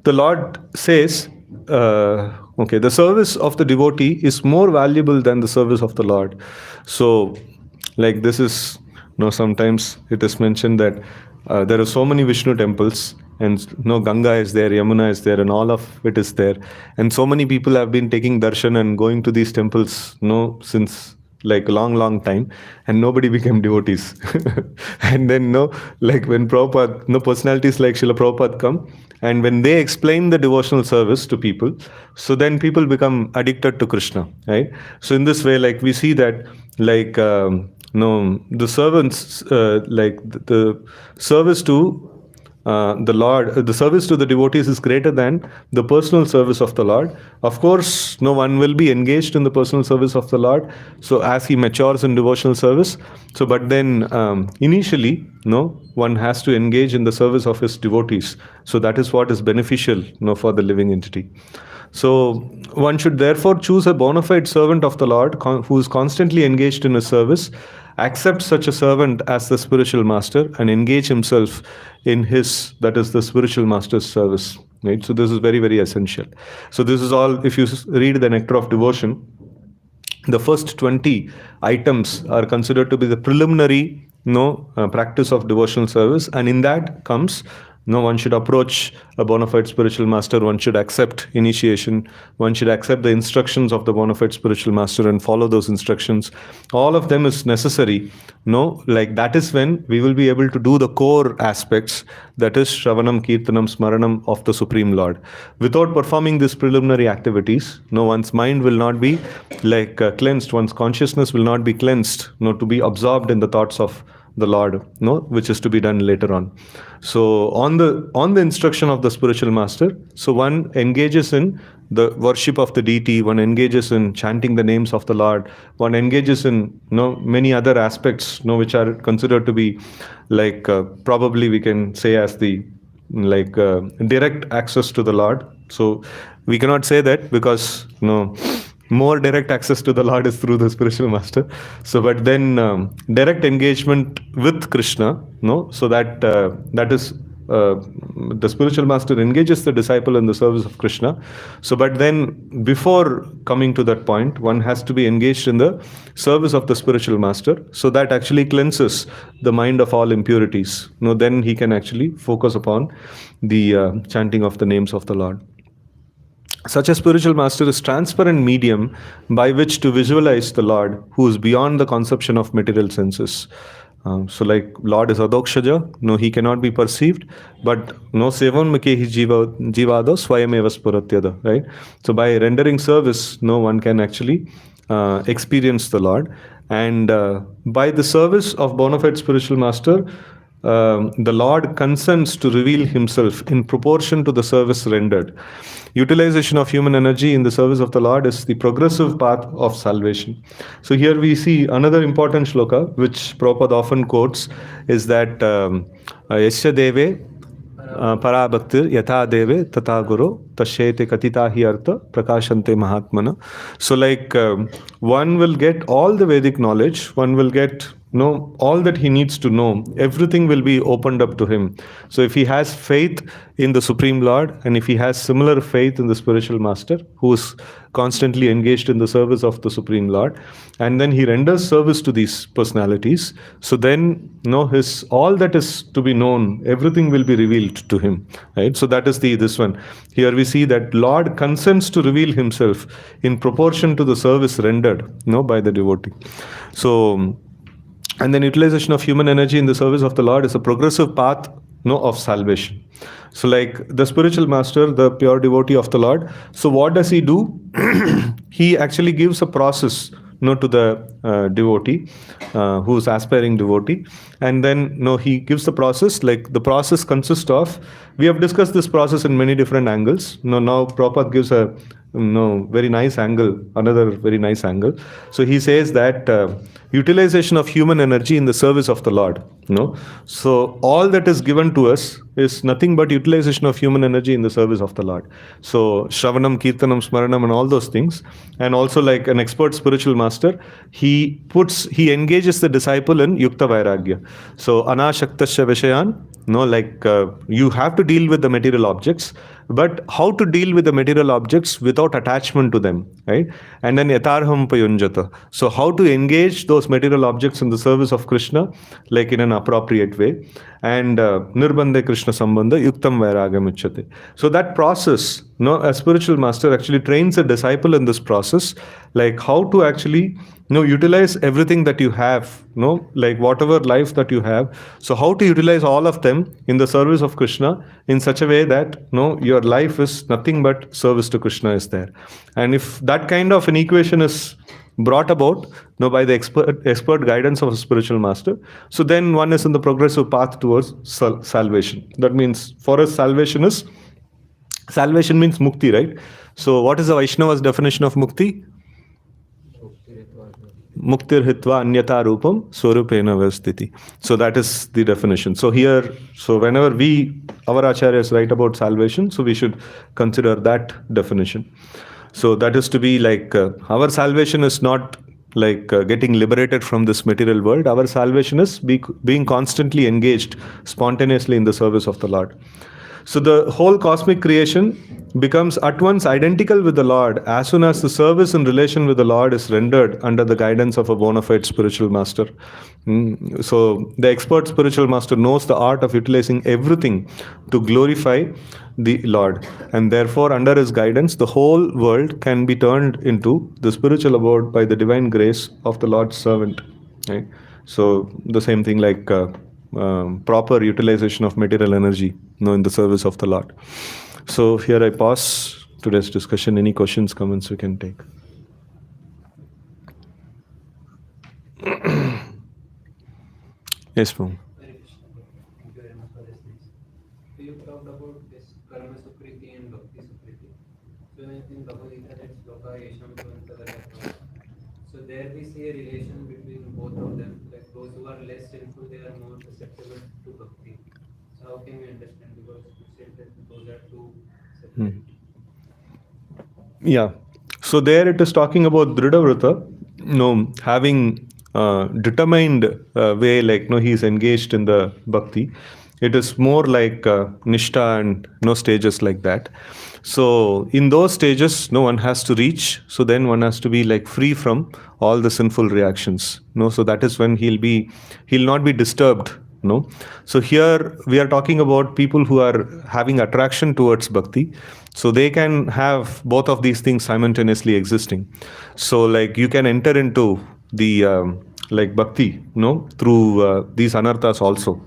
the Lord says, okay, the service of the devotee is more valuable than the service of the Lord. So, like this is, sometimes it is mentioned that there are so many Vishnu temples, and Ganga is there, Yamuna is there, and all of it is there. And so many people have been taking darshan and going to these temples, since like a long, long time, and nobody became devotees. And then, like when Prabhupada, personalities like Srila Prabhupada come, and when they explain the devotional service to people, so then people become addicted to Krishna, right? So in this way, like we see that, like, the servants, like the service to the Lord, the service to the devotees is greater than the personal service of the Lord. Of course, no one will be engaged in the personal service of the Lord. So as he matures in devotional service, so but then initially, one has to engage in the service of his devotees. So that is what is beneficial, for the living entity. So one should therefore choose a bona fide servant of the Lord who is constantly engaged in his service, accept such a servant as the spiritual master, and engage himself in his, that is the spiritual master's service. Right? So this is very, very essential. So this is all, if you read the Nectar of Devotion, the first 20 items are considered to be the preliminary practice of devotional service, and in that comes one should approach a bona fide spiritual master, one should accept initiation, one should accept the instructions of the bona fide spiritual master and follow those instructions. All of them is necessary. Like that is when we will be able to do the core aspects, that is Shravanam, Kirtanam, Smaranam of the Supreme Lord. Without performing these preliminary activities, one's mind will not be like cleansed, one's consciousness will not be cleansed, to be absorbed in the thoughts of the Lord, which is to be done later on. So on the instruction of the spiritual master, so one engages in the worship of the deity, one engages in chanting the names of the Lord, one engages in many other aspects which are considered to be like probably we can say as the like direct access to the Lord. So we cannot say that because more direct access to the Lord is through the spiritual master. So, but then direct engagement with Krishna, so that that is the spiritual master engages the disciple in the service of Krishna. So, but then before coming to that point, one has to be engaged in the service of the spiritual master. So that actually cleanses the mind of all impurities. Then he can actually focus upon the chanting of the names of the Lord. Such a spiritual master is transparent medium by which to visualize the Lord, who is beyond the conception of material senses. So like Lord is adokshaja, he cannot be perceived, but sevan makehi jivado swayameva spuratyada, right? So by rendering service, one can actually experience the Lord. And by the service of bona fide spiritual master, the Lord consents to reveal himself in proportion to the service rendered. Utilization of human energy in the service of the Lord is the progressive path of salvation. So here we see another important shloka, which Prabhupada often quotes, is that Yasya Deve Parabhaktir yatha deve tata guru tashyete katita hi artha prakashante mahatmana. So like one will get all the Vedic knowledge, one will get know all that he needs to know, everything will be opened up to him. So if he has faith in the Supreme Lord, and if he has similar faith in the spiritual master who is constantly engaged in the service of the Supreme Lord, and then he renders service to these personalities, so then his all that is to be known, everything will be revealed to him, right? So that is the this one. Here we see that Lord consents to reveal himself in proportion to the service rendered by the devotee. So, and then utilization of human energy in the service of the Lord is a progressive path of salvation. So like the spiritual master, the pure devotee of the Lord, so what does he do? He actually gives a process to the devotee, who's aspiring devotee, and then he gives the process. Like the process consists of, we have discussed this process in many different angles. Now Prabhupada gives a very nice angle, another very nice angle. So he says that utilization of human energy in the service of the Lord. So all that is given to us is nothing but utilization of human energy in the service of the Lord. So Shravanam, Kirtanam, Smaranam and all those things. And also like an expert spiritual master, he engages the disciple in Yukta Vairagya. So Anashaktasya Vishayan, you have to deal with the material objects, but how to deal with the material objects without attachment to them, right? And then Yatarham Payunjata. So how to engage those material objects in the service of Krishna, like in an appropriate way. And Nirbandhe Krishna Sambandha Yuktam Vairagam Uchyate. So that process, a spiritual master actually trains a disciple in this process, like how to actually utilize everything that you have, like whatever life that you have. So how to utilize all of them in the service of Krishna in such a way that your life is nothing but service to Krishna is there. And if that kind of an equation is brought about by the expert guidance of a spiritual master, so then one is in the progressive path towards salvation. That means for us salvation means mukti, right? So what is the Vaishnava's definition of mukti? Muktir hitva anyata rupam swarupena vastiti. So that is the definition. So here, whenever our acharyas write about salvation, so we should consider that definition. So that is to be like our salvation is not like getting liberated from this material world. Our salvation is being constantly engaged spontaneously in the service of the Lord. So the whole cosmic creation becomes at once identical with the Lord as soon as the service in relation with the Lord is rendered under the guidance of a bona fide spiritual master. So the expert spiritual master knows the art of utilizing everything to glorify the Lord, and therefore under his guidance the whole world can be turned into the spiritual abode by the divine grace of the Lord's servant, right? So the same thing like proper utilization of material energy in the service of the Lord. So here I pause today's discussion. Any questions, comments we can take? Yes, ma'am. Thank you very much for this. So you talked about this karma sukriti and bhakti sukriti. So in Bhagavad Gita, that's loka yesham tvantadara. So there we see a relation between both of them. Like those who are less sinful, they are more susceptible to bhakti. So how can we understand? Because you said that those are two separate. Yeah. So there it is talking about Dridhavrata, having determined way, like he is engaged in the bhakti. It is more like Nishtha and stages like that. So in those stages, one has to reach. So then one has to be like free from all the sinful reactions. So that is when he'll not be disturbed. So here we are talking about people who are having attraction towards bhakti. So they can have both of these things simultaneously existing. So like you can enter into the like bhakti, through these anarthas also,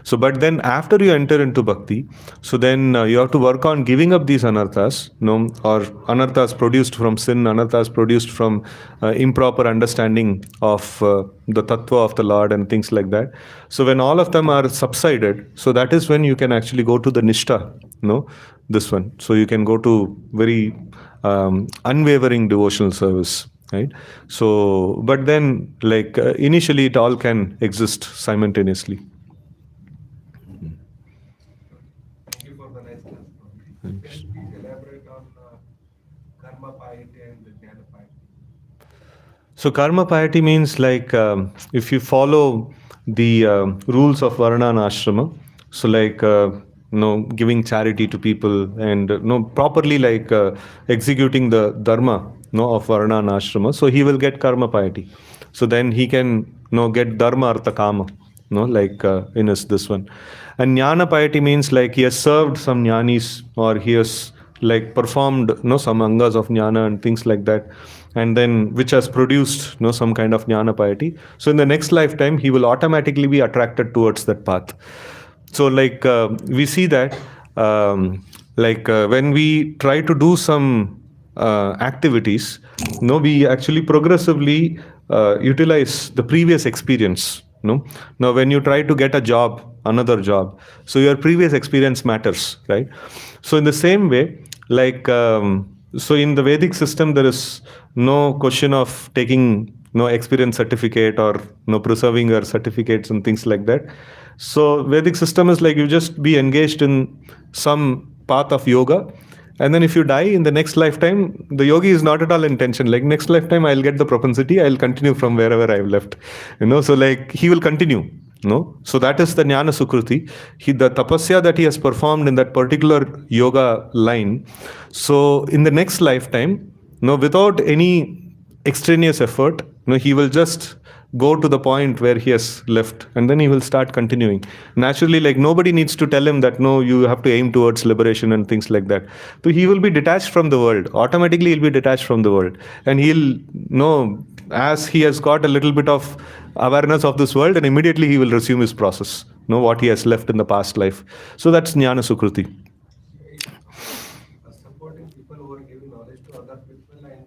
So, but then after you enter into bhakti, so then you have to work on giving up these anarthas, or anarthas produced from sin, anarthas produced from improper understanding of the tattva of the Lord and things like that. So when all of them are subsided, so that is when you can actually go to the nishtha, this one. So you can go to very unwavering devotional service. Right. So, but then like initially it all can exist simultaneously. So karma piety means like if you follow the rules of varna and ashrama, so like giving charity to people and properly like executing the dharma of varna and ashrama, so he will get karma piety. So then he can get dharma artha kama, like in his this one. And jnana piety means like he has served some jnanis, or he has like performed some angas of jnana and things like that, and then which has produced some kind of jnana piety. So in the next lifetime he will automatically be attracted towards that path. So like we see that when we try to do some activities, we actually progressively utilize the previous experience. Now when you try to get a job, another job, so your previous experience matters, right? So in the same way, like so in the Vedic system there is no question of taking no experience certificate or no preserving your certificates and things like that. So Vedic system is like you just be engaged in some path of yoga, and then if you die in the next lifetime, the yogi is not at all intention. Like next lifetime, I'll get the propensity, I'll continue from wherever I've left. So like he will continue. No, so that is the jnana sukruti. The tapasya that he has performed in that particular yoga line. So in the next lifetime, without any extraneous effort, he will just go to the point where he has left, and then he will start continuing naturally. Like nobody needs to tell him that no, you have to aim towards liberation and things like that. So he will be detached from the world automatically. He'll be detached from the world, and he'll know as he has got a little bit of awareness of this world, and immediately he will resume his process, what he has left in the past life. So that's jnana sukruti. Supporting people who are giving knowledge to other people, and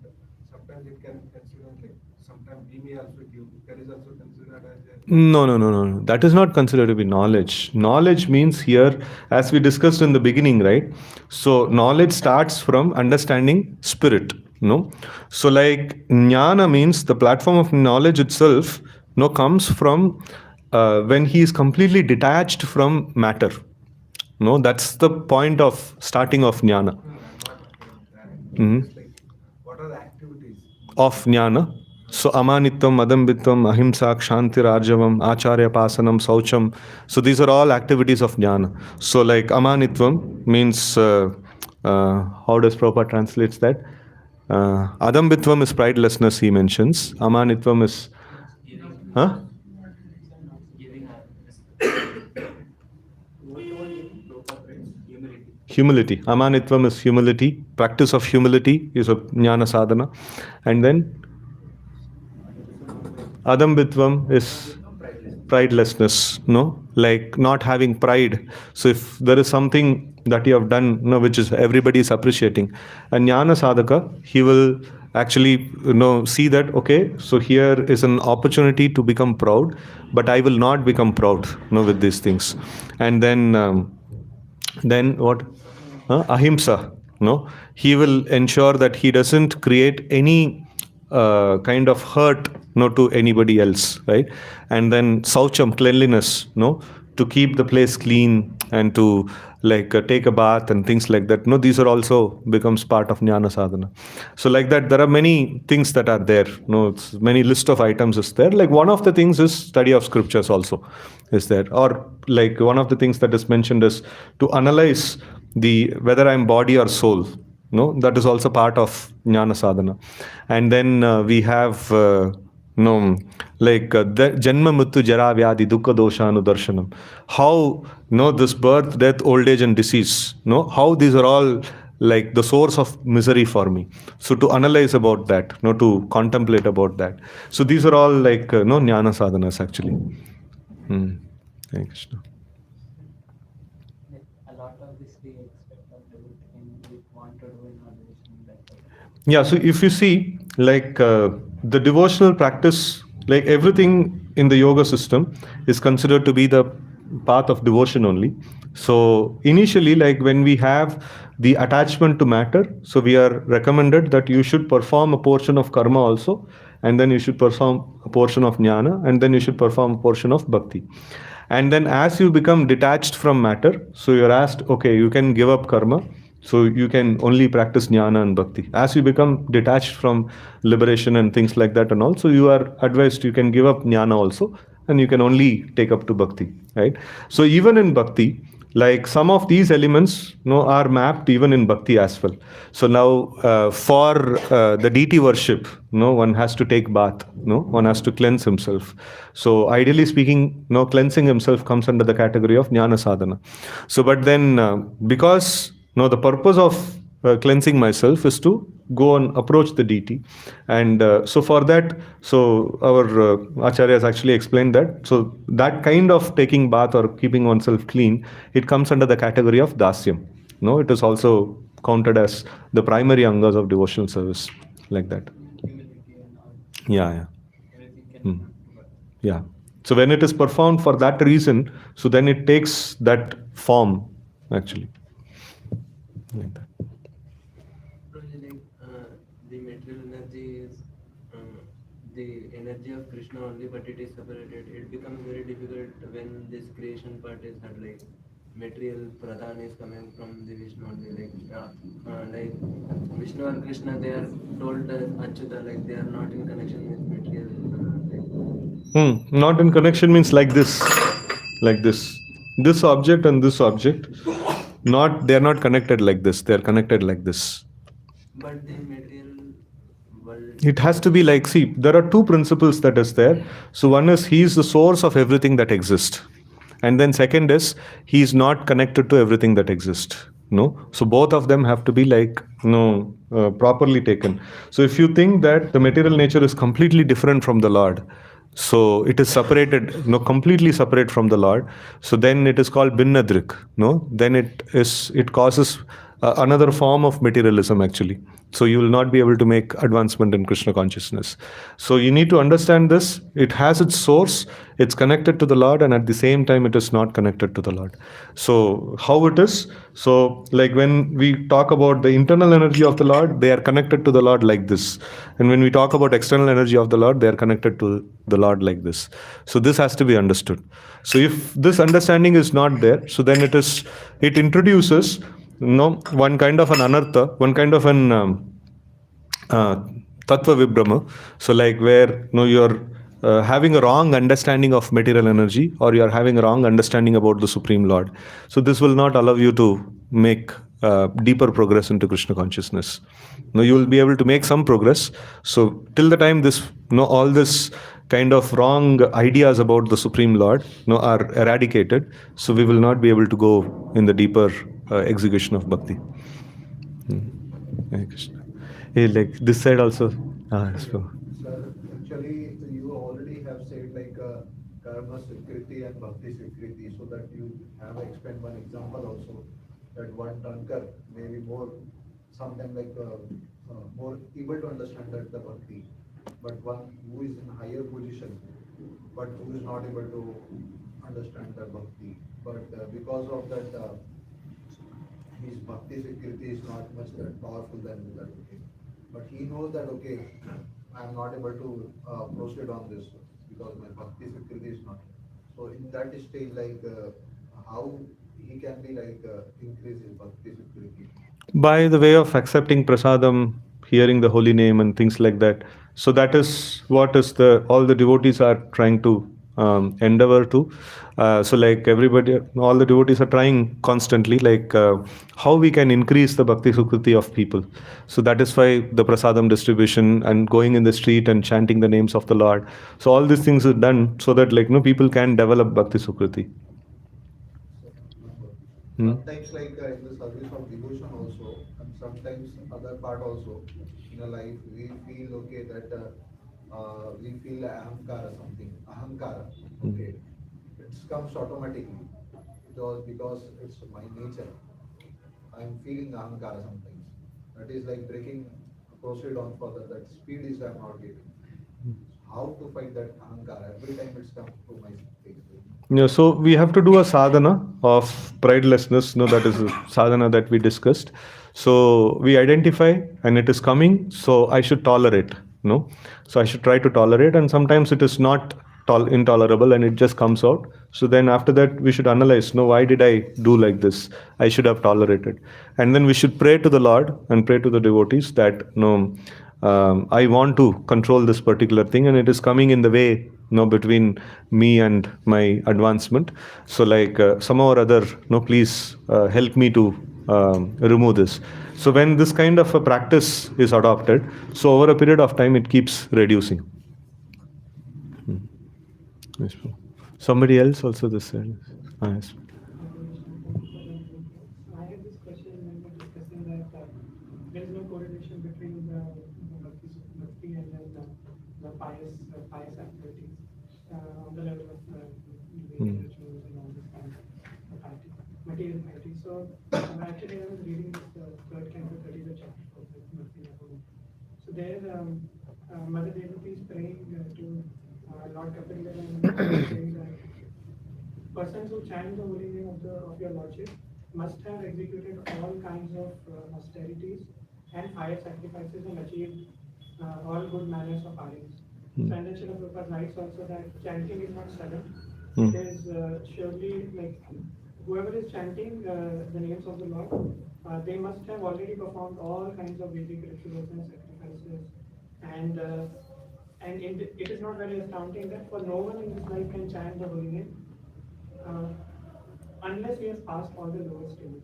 sometimes it can consider like sometimes we may also give. That is also considered as a No. That is not considered to be knowledge. Knowledge means here, as we discussed in the beginning, right? So knowledge starts from understanding spirit. No, so like jnana means the platform of knowledge itself. No, comes from when he is completely detached from matter. No, that's the point of starting of jnana. I'm not afraid of that. Mhm. Just like what are the activities? Of jnana. So amanitvam, adambitvam, ahimsa, kshanti, rajavam, acharya pasanam, saucham. So these are all activities of jnana. So like amanitvam means, how does Prabhupada translates that? Adambitvam is pridelessness, he mentions. Amanitvam is, huh? Giving humility. Humility. Amanitvam is humility. Practice of humility is a jnana sadhana. And then adambitvam is pridelessness, like not having pride. So if there is something that you have done, which is everybody is appreciating, and jnana sadhaka, he will actually see that okay, so here is an opportunity to become proud, but I will not become proud with these things. And then what? Ahimsa. He will ensure that he doesn't create any kind of hurt to anybody else, right? And then saucham, cleanliness, to keep the place clean and to like take a bath and things like that. These are also becomes part of jnana sadhana. So like that, there are many things that are there. It's many list of items is there. Like one of the things is study of scriptures also is there, or like one of the things that is mentioned is to analyze the whether I'm body or soul. That is also part of jnana sadhana. And then we have the janma mrityu jara vyadi dukkha dosha anudarshanam. How this birth, death, old age and disease, how these are all like the source of misery for me. So to analyze about that, to contemplate about that. So these are all like jnana sadhanas actually. Hare Krishna. A lot of this we expect of everything we want to do in our devotion like that. Yeah, so if you see, like the devotional practice, like everything in the yoga system is considered to be the path of devotion only. So initially, like when we have the attachment to matter, so we are recommended that you should perform a portion of karma also, and then you should perform a portion of jnana, and then you should perform a portion of bhakti. And then as you become detached from matter, so you're asked, okay, you can give up karma. So you can only practice jnana and bhakti. As you become detached from liberation and things like that, and also you are advised you can give up jnana also, and you can only take up to bhakti, right? So even in bhakti, like some of these elements, are mapped even in bhakti as well. So now for the deity worship, one has to take bath, one has to cleanse himself. So ideally speaking, cleansing himself comes under the category of jnana sadhana. So but then because the purpose of cleansing myself is to go and approach the deity, and so for that, so our acharya has actually explained that. So that kind of taking bath or keeping oneself clean, it comes under the category of dasyam. It is also counted as the primary angas of devotional service, like that. Humility and all, Yeah. everything can Hmm. come to birth. Yeah. So when it is performed for that reason, so then it takes that form, actually. Like that. Probably like the material energy is the energy of Krishna only, but it is separated. It becomes very difficult when this creation part is had like material pradhan is coming from the Vishnu only. Like Vishnu and Krishna, they are told as Achyuta, like they are not in connection with material. Not in connection means like this, like this. This object and this object, not they are not connected like this. They are connected like this. But the material world. It has to be like, see, there are two principles that is there. So one is he is the source of everything that exists, and then second is he is not connected to everything that exists. No, so both of them have to be like properly taken. So if you think that the material nature is completely different from the Lord, so it is separated, completely separate from the Lord, so then it is called binnadrik. Then it causes another form of materialism, actually. So you will not be able to make advancement in Krishna consciousness. So you need to understand this. It has its source, it's connected to the Lord, and at the same time it is not connected to the Lord. So how it is? So like when we talk about the internal energy of the Lord, they are connected to the Lord like this. And when we talk about external energy of the Lord, they are connected to the Lord like this. So this has to be understood. So if this understanding is not there, so then it introduces one kind of an anartha, one kind of an uh, tattva vibrama. So like where you're having a wrong understanding of material energy, or you're having a wrong understanding about the Supreme Lord. So this will not allow you to make deeper progress into Krishna consciousness. You will be able to make some progress. So till the time this all this kind of wrong ideas about the Supreme Lord are eradicated, so we will not be able to go in the deeper execution of bhakti. Hare Krishna. Hey, like this side also. Let's go. Sir, actually, you already have said like karma security and bhakti security, so that you have explained one example also, that one drunkard may be more, sometimes like more able to understand that the bhakti, but one who is in higher position, but who is not able to understand the bhakti, but because of that, his bhakti security is not much that powerful than that. Okay. But he knows that, okay, I am not able to proceed on this because my bhakti security is not. So in that stage, like how he can be like increase his bhakti security. By the way of accepting prasadam, hearing the holy name and things like that. So that is what is all the devotees are trying to endeavor to. So like everybody, all the devotees are trying constantly, like how we can increase the bhakti sukriti of people. So that is why the prasadam distribution and going in the street and chanting the names of the Lord. So all these things are done so that like people can develop bhakti sukriti. Sometimes like in the service of devotion also, and sometimes other part also in a life, we feel okay that we feel ahankara, okay. It comes automatically because it's my nature. I'm feeling ahankara sometimes. That is like breaking, proceed on further. That speed is I'm not getting. How to fight that ahankara? Every time it's come to my face. Yeah, so we have to do a sadhana of pridelessness. That is a sadhana that we discussed. So we identify and it is coming. So I should tolerate. So I should try to tolerate, and sometimes it is not intolerable, and it just comes out. So then after that we should analyze, no, why did I do like this? I should have tolerated. And then we should pray to the Lord and pray to the devotees that, no, I want to control this particular thing, and it is coming in the way, between me and my advancement. So like somehow or other, please help me to remove this. So when this kind of a practice is adopted, so over a period of time it keeps reducing. Yes. Somebody else also this side. Yes. I had this question when we were discussing that there is no correlation between bhakti and then the pious activities on the level of rituals and all this kind of piety, material piety. So actually I was reading this third canto, 30th chapter of the Bhakti. So there Mother Devaki is praying to Lord Kapil and saying that persons who chant the holy name of your Lordship must have executed all kinds of austerities and fire sacrifices and achieved all good manners of arins. So, and then Srila Prabhupada writes also that chanting is not sudden. It is surely like whoever is chanting the names of the Lord, they must have already performed all kinds of Vedic rituals and sacrifices. And it is not very astounding that for no one in this life can chant the holy name unless he has passed all the lower stages.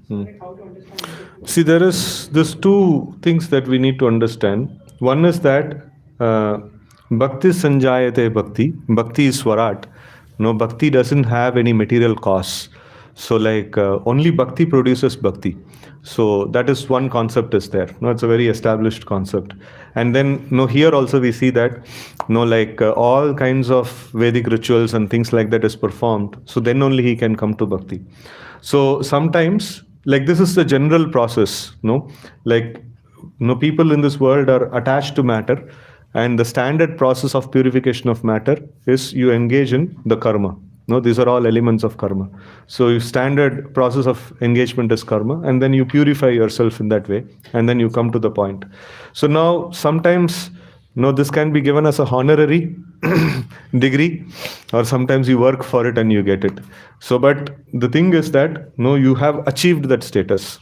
So like how to understand? See, there's two things that we need to understand. One is that bhakti sanjayate bhakti. Bhakti is swarat. No, bhakti doesn't have any material costs. So like only bhakti produces bhakti. So that is one concept is there. No, it's a very established concept. And then here also we see that like all kinds of Vedic rituals and things like that is performed. So then only he can come to bhakti. So sometimes like this is the general process. Like people in this world are attached to matter, and the standard process of purification of matter is you engage in the karma. These are all elements of karma. So your standard process of engagement is karma, and then you purify yourself in that way, and then you come to the point. So now sometimes this can be given as a honorary degree, or sometimes you work for it and you get it. So but the thing is that you have achieved that status.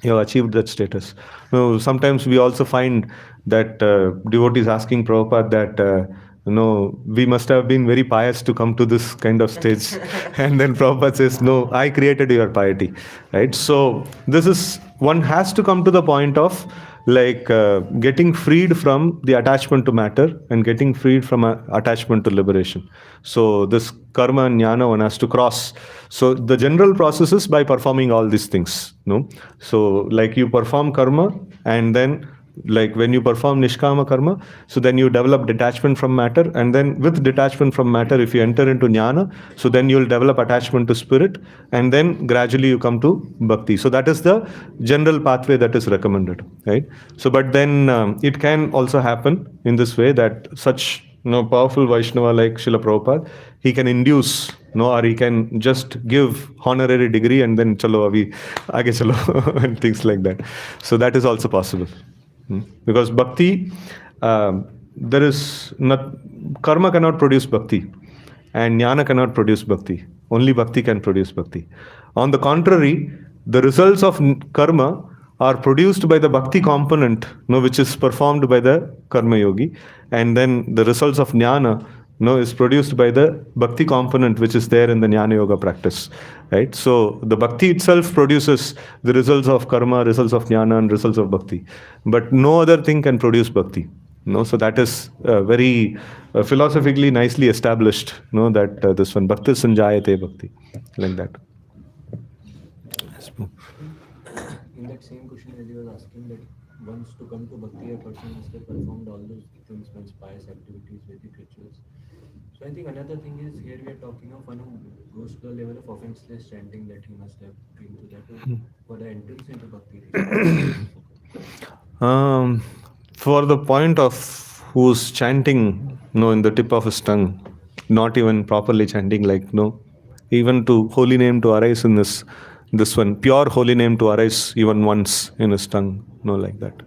You have achieved that status. Sometimes we also find that devotees asking Prabhupada that we must have been very pious to come to this kind of stage. And then Prabhupada says, no, I created your piety. Right? So this is, one has to come to the point of like getting freed from the attachment to matter and getting freed from attachment to liberation. So this karma and jnana one has to cross. So the general process is by performing all these things. So like you perform karma, and then like when you perform nishkama karma, so then you develop detachment from matter, and then with detachment from matter, if you enter into jnana, so then you'll develop attachment to spirit, and then gradually you come to bhakti. So that is the general pathway that is recommended, right? So but then it can also happen in this way that such powerful Vaishnava like Srila Prabhupada, he can induce or he can just give honorary degree and then chalo abhi aage chalo and things like that. So that is also possible. Because bhakti, there is not, karma cannot produce bhakti, and jnana cannot produce bhakti. Only bhakti can produce bhakti. On the contrary, the results of karma are produced by the bhakti component, which is performed by the karma yogi, and then the results of jnana is produced by the bhakti component which is there in the jnana yoga practice, right? So the bhakti itself produces the results of karma, results of jnana, and results of bhakti, but no other thing can produce bhakti. So that is very philosophically nicely established, that this one bhakti sanjayate bhakti, like that. In that same question as you were asking, that once to come to bhakti, a person must have performed all those things, means pious activities, Vedic rituals. So I think another thing is, here we are talking of one who goes to the level of offenseless chanting, that he must have been to that for the entrance into bhakti. For the point of who's chanting, in the tip of his tongue, not even properly chanting, like even to holy name to arise in this one, pure holy name to arise even once in his tongue, like that.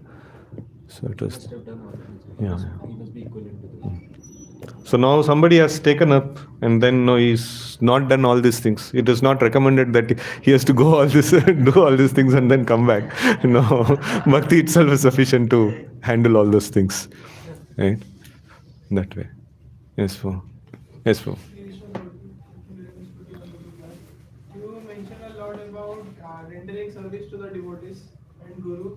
So it He is. must have done all things. Yeah. He must be equivalent to that. So now somebody has taken up, and then no, he's not done all these things. It is not recommended that he has to go all this, do all these things, and then come back. No, bhakti itself is sufficient to handle all those things, right? That way. Yes, for. Yes, for. You mentioned a lot about rendering service to the devotees and Guru,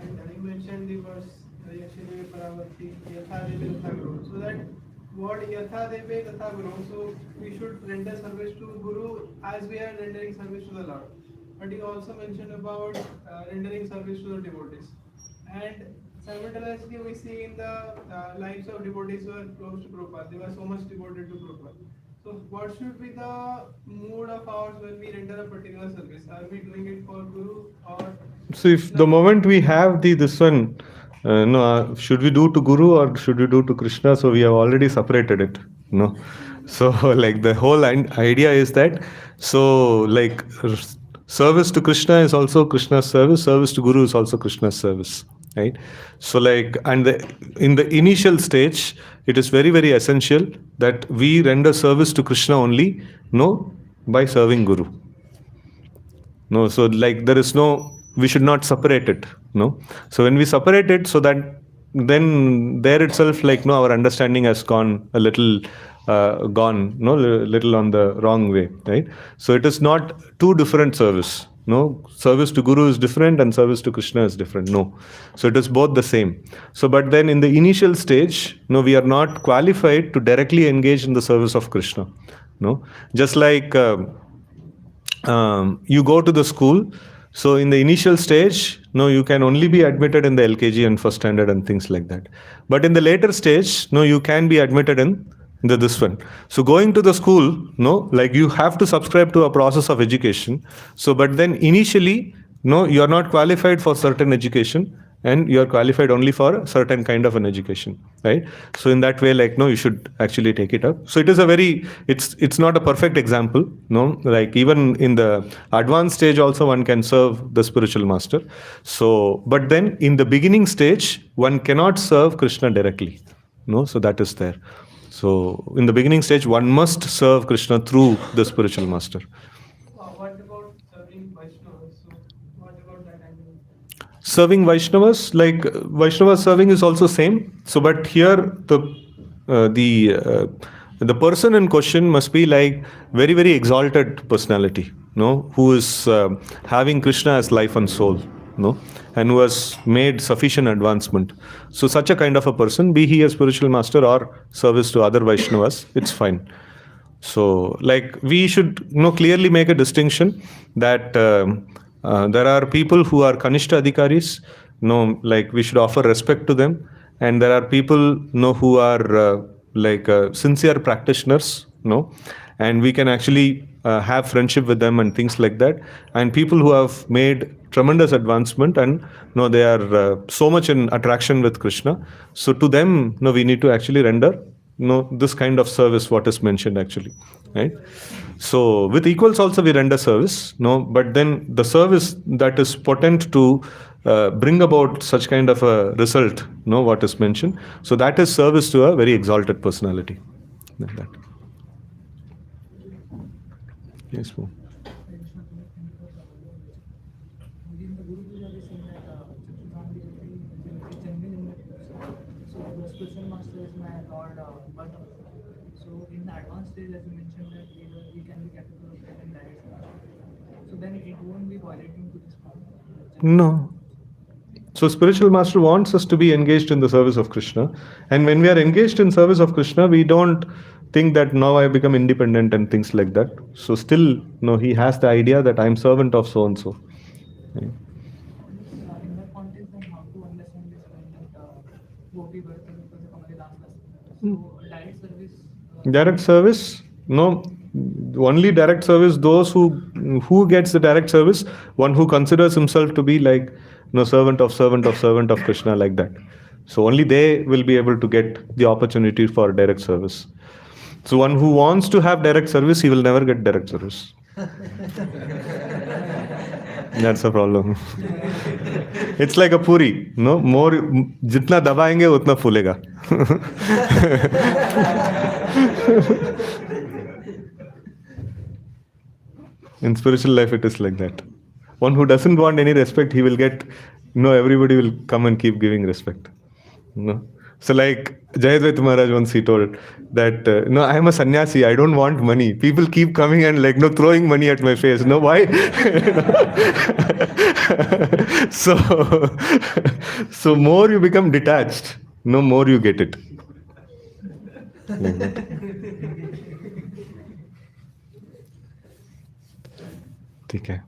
and you mentioned the verse Yashine Paravati Yatha Deve Tatha Guru. So that what Yatha Deve Tatha Guru, so we should render service to Guru as we are rendering service to the Lord. But you also mentioned about rendering service to the devotees. And simultaneously we see in the lives of devotees who are close to Prabhupada, they were so much devoted to Prabhupada. So what should be the mood of ours when we render a particular service? Are we doing it for Guru or? So if the moment we have this one, should we do to Guru or should we do to Krishna? So we have already separated it. No. So like the whole idea is that, so like service to Krishna is also Krishna's service, service to Guru is also Krishna's service. Right? So like, and in the initial stage, it is very, very essential that we render service to Krishna only, by serving Guru. No, so like there is we should not separate it. No. So when we separate it, so that then there itself, like, our understanding has gone a little, little on the wrong way, right? So it is not two different service. No, service to Guru is different and service to Krishna is different. No. So it is both the same. So, but then in the initial stage, we are not qualified to directly engage in the service of Krishna. No, just like you go to the school. So in the initial stage, you can only be admitted in the LKG and first standard and things like that. But in the later stage, you can be admitted in this one. So going to the school, like you have to subscribe to a process of education. So, but then initially, you are not qualified for certain education and you are qualified only for a certain kind of an education, right? So in that way, like, you should actually take it up. So it is it's not a perfect example, like even in the advanced stage also one can serve the spiritual master. So, but then in the beginning stage, one cannot serve Krishna directly, so that is there. So in the beginning stage, one must serve Krishna through the spiritual master. What about serving Vaishnavas? So what about that angle? Serving Vaishnavas, like Vaishnava serving is also same. So, but here the person in question must be like very, very exalted personality, who is having Krishna as life and soul, and who has made sufficient advancement. So such a kind of a person, be he a spiritual master or service to other Vaishnavas, it's fine. So like we should clearly make a distinction that there are people who are Kanishta Adhikaris, like we should offer respect to them, and there are people who are sincere practitioners, and we can actually have friendship with them and things like that, and people who have made tremendous advancement and they are so much in attraction with Krishna. So to them, we need to actually render this kind of service what is mentioned actually, right? So with equals also we render service, but then the service that is potent to bring about such kind of a result, what is mentioned, so that is service to a very exalted personality, like that. Yes, ma'am. In the Guru Puja, we say that so the spiritual master is my Lord, but so in the advanced stage, as you mentioned, that we can be capable of getting direct. So then it won't be violating to this point. No. So spiritual master wants us to be engaged in the service of Krishna, and when we are engaged in service of Krishna, we don't think that now I become independent and things like that. So still, he has the idea that I'm servant of so and so. In that context, then how to understand this point that Gopi Bharata because Kamali Das. So direct service. Direct service? No. Only direct service, those who gets the direct service, one who considers himself to be like servant of Krishna, like that. So only they will be able to get the opportunity for direct service. So one who wants to have direct service, he will never get direct service. That's a problem. It's like a puri, no? More, जितना दबाएंगे उतना फूलेगा. In spiritual life, it is like that. One who doesn't want any respect, he will get, everybody will come and keep giving respect. So like Jayadvaita Maharaj once he told that, I am a sannyasi, I don't want money. People keep coming and like, throwing money at my face. No, why? so, so more you become detached, more you get it. Like that. ठीक है.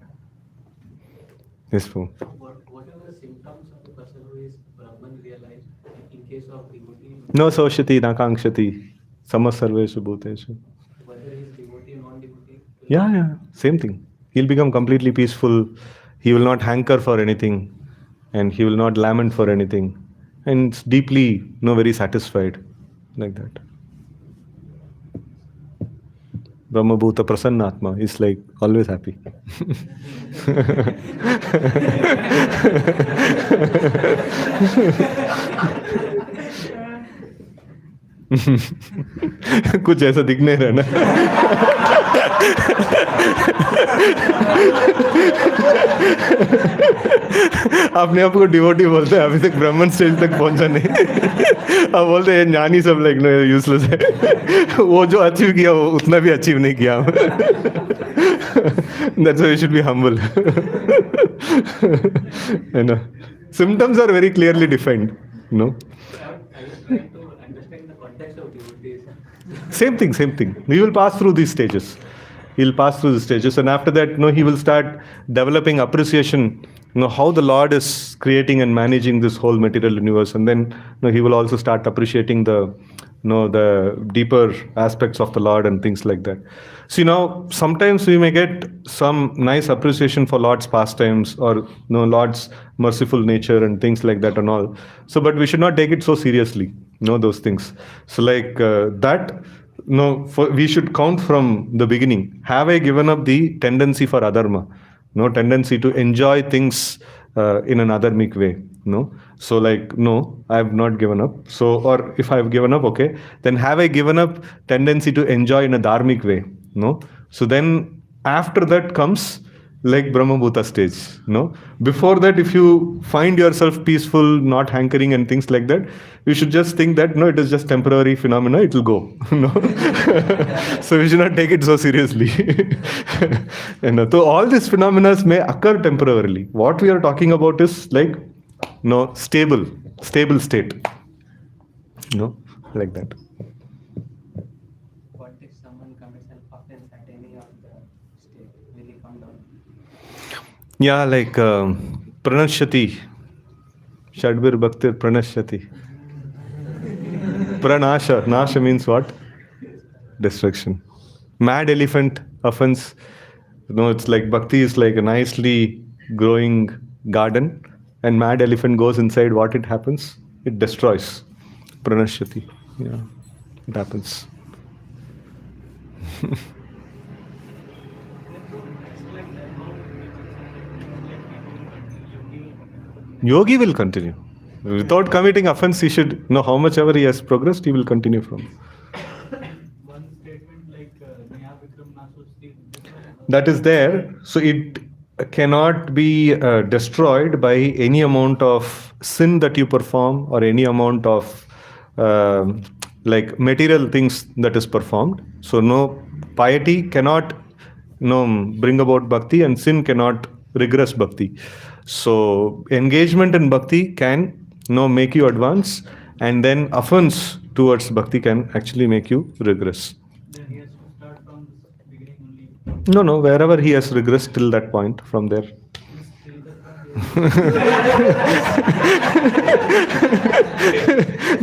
Yes, Poo. What are the symptoms of a person who is Brahman realized in case of devotee? No soshati, na kankshati, samasarveshu bhuteshu. Whether he is devotee or non-devotee? Yeah, same thing. He'll become completely peaceful. He will not hanker for anything, and he will not lament for anything, and deeply, very satisfied, like that. Brahma Bhuta Prasannatma is like always happy. कुछ ऐसा दिख नहीं रहा ना. अपने आप को devotee बोलते हैं, अभी तक ब्राह्मण स्टेज तक पहुंचा नहीं. अब बोलते हैं ज्ञानी सब लाइक यूजलेस है. वो जो अचीव किया वो उतना भी अचीव नहीं किया. That's why we should be humble. Symptoms are very clearly defined. I was trying to understand the context of devotees. Same thing. He will pass through these stages. He'll pass through the stages, and after that, he will start developing appreciation, how the Lord is creating and managing this whole material universe, and then he will also start appreciating the deeper aspects of the Lord and things like that. See, now sometimes we may get some nice appreciation for Lord's pastimes or Lord's merciful nature and things like that and all. So, but we should not take it so seriously, those things. So, like that. We should count from the beginning. Have I given up the tendency for adharma? Tendency to enjoy things in an adharmic way. So like, no, I have not given up. So, or if I have given up, okay, then have I given up tendency to enjoy in a dharmic way? So then after that comes like Brahma Bhuta stage. Before that, if you find yourself peaceful, not hankering and things like that, you should just think that it is just temporary phenomena, it will go. So we should not take it so seriously. So all these phenomena may occur temporarily. What we are talking about is like stable state. Like that. What if someone commits an offense at any of the state? Will he come down? Yeah, like pranashyati. Shadbir bhaktir pranashyati. Pranasha. Nasha means what? Destruction. Mad elephant offense. It's like bhakti is like a nicely growing garden, and mad elephant goes inside. What it happens? It destroys. Pranashyati. Yeah, it happens. Yogi will continue. Without committing offense, he should know how much ever he has progressed, he will continue from. One statement like Naya Vikram Nasosti. That is there. So it cannot be destroyed by any amount of sin that you perform or any amount of like material things that is performed. So no piety cannot bring about bhakti, and sin cannot regress bhakti. So engagement in bhakti can make you advance, and then offense towards bhakti can actually make you regress. Then he has to start from the beginning only. No, wherever he has regressed till that point, from there.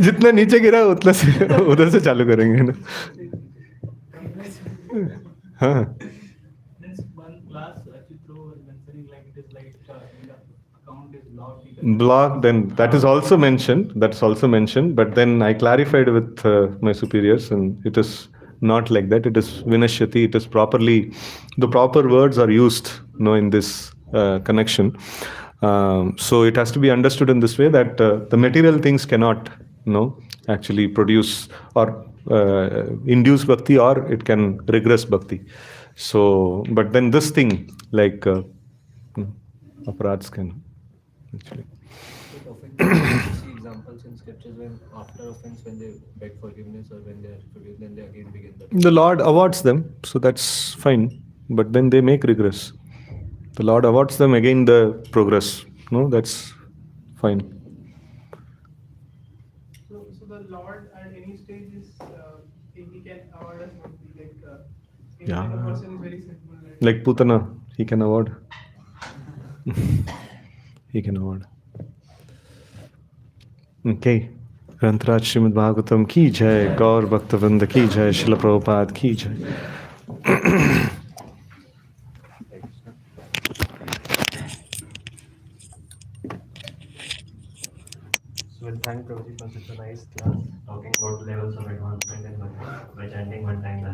जितना नीचे गिरा उतना से उधर से चालू करेंगे ना. हाँ. This one class Chitro was mentioning like it is like the account is blocked, then that is also mentioned. That's also mentioned. But then I clarified with my superiors, and it is not like that. It is vinashyati. It is properly, the proper words are used, in this connection. So it has to be understood in this way that the material things cannot, actually produce or induce bhakti, or it can regress bhakti. So, but then this thing, like aparats can actually. But often we see examples in scriptures when after offense, when they beg forgiveness or when they are forgiven, then they again begin The Lord awards them, so that's fine. But then they make regress. The Lord awards them again the progress. No, that's fine. So the Lord at any stage is he can award us bhakti, like if Yeah. a person is very simple, Like Putana, he can award. He can award. Okay. ग्रंथराज Shrimad Bhagavatam की जय, गौर भक्तवृंद की जय, शिल प्रभुपाद की जय. So we'll thank Prabhuji for such a nice class talking about levels of advancement in Bhakti by chanting one time the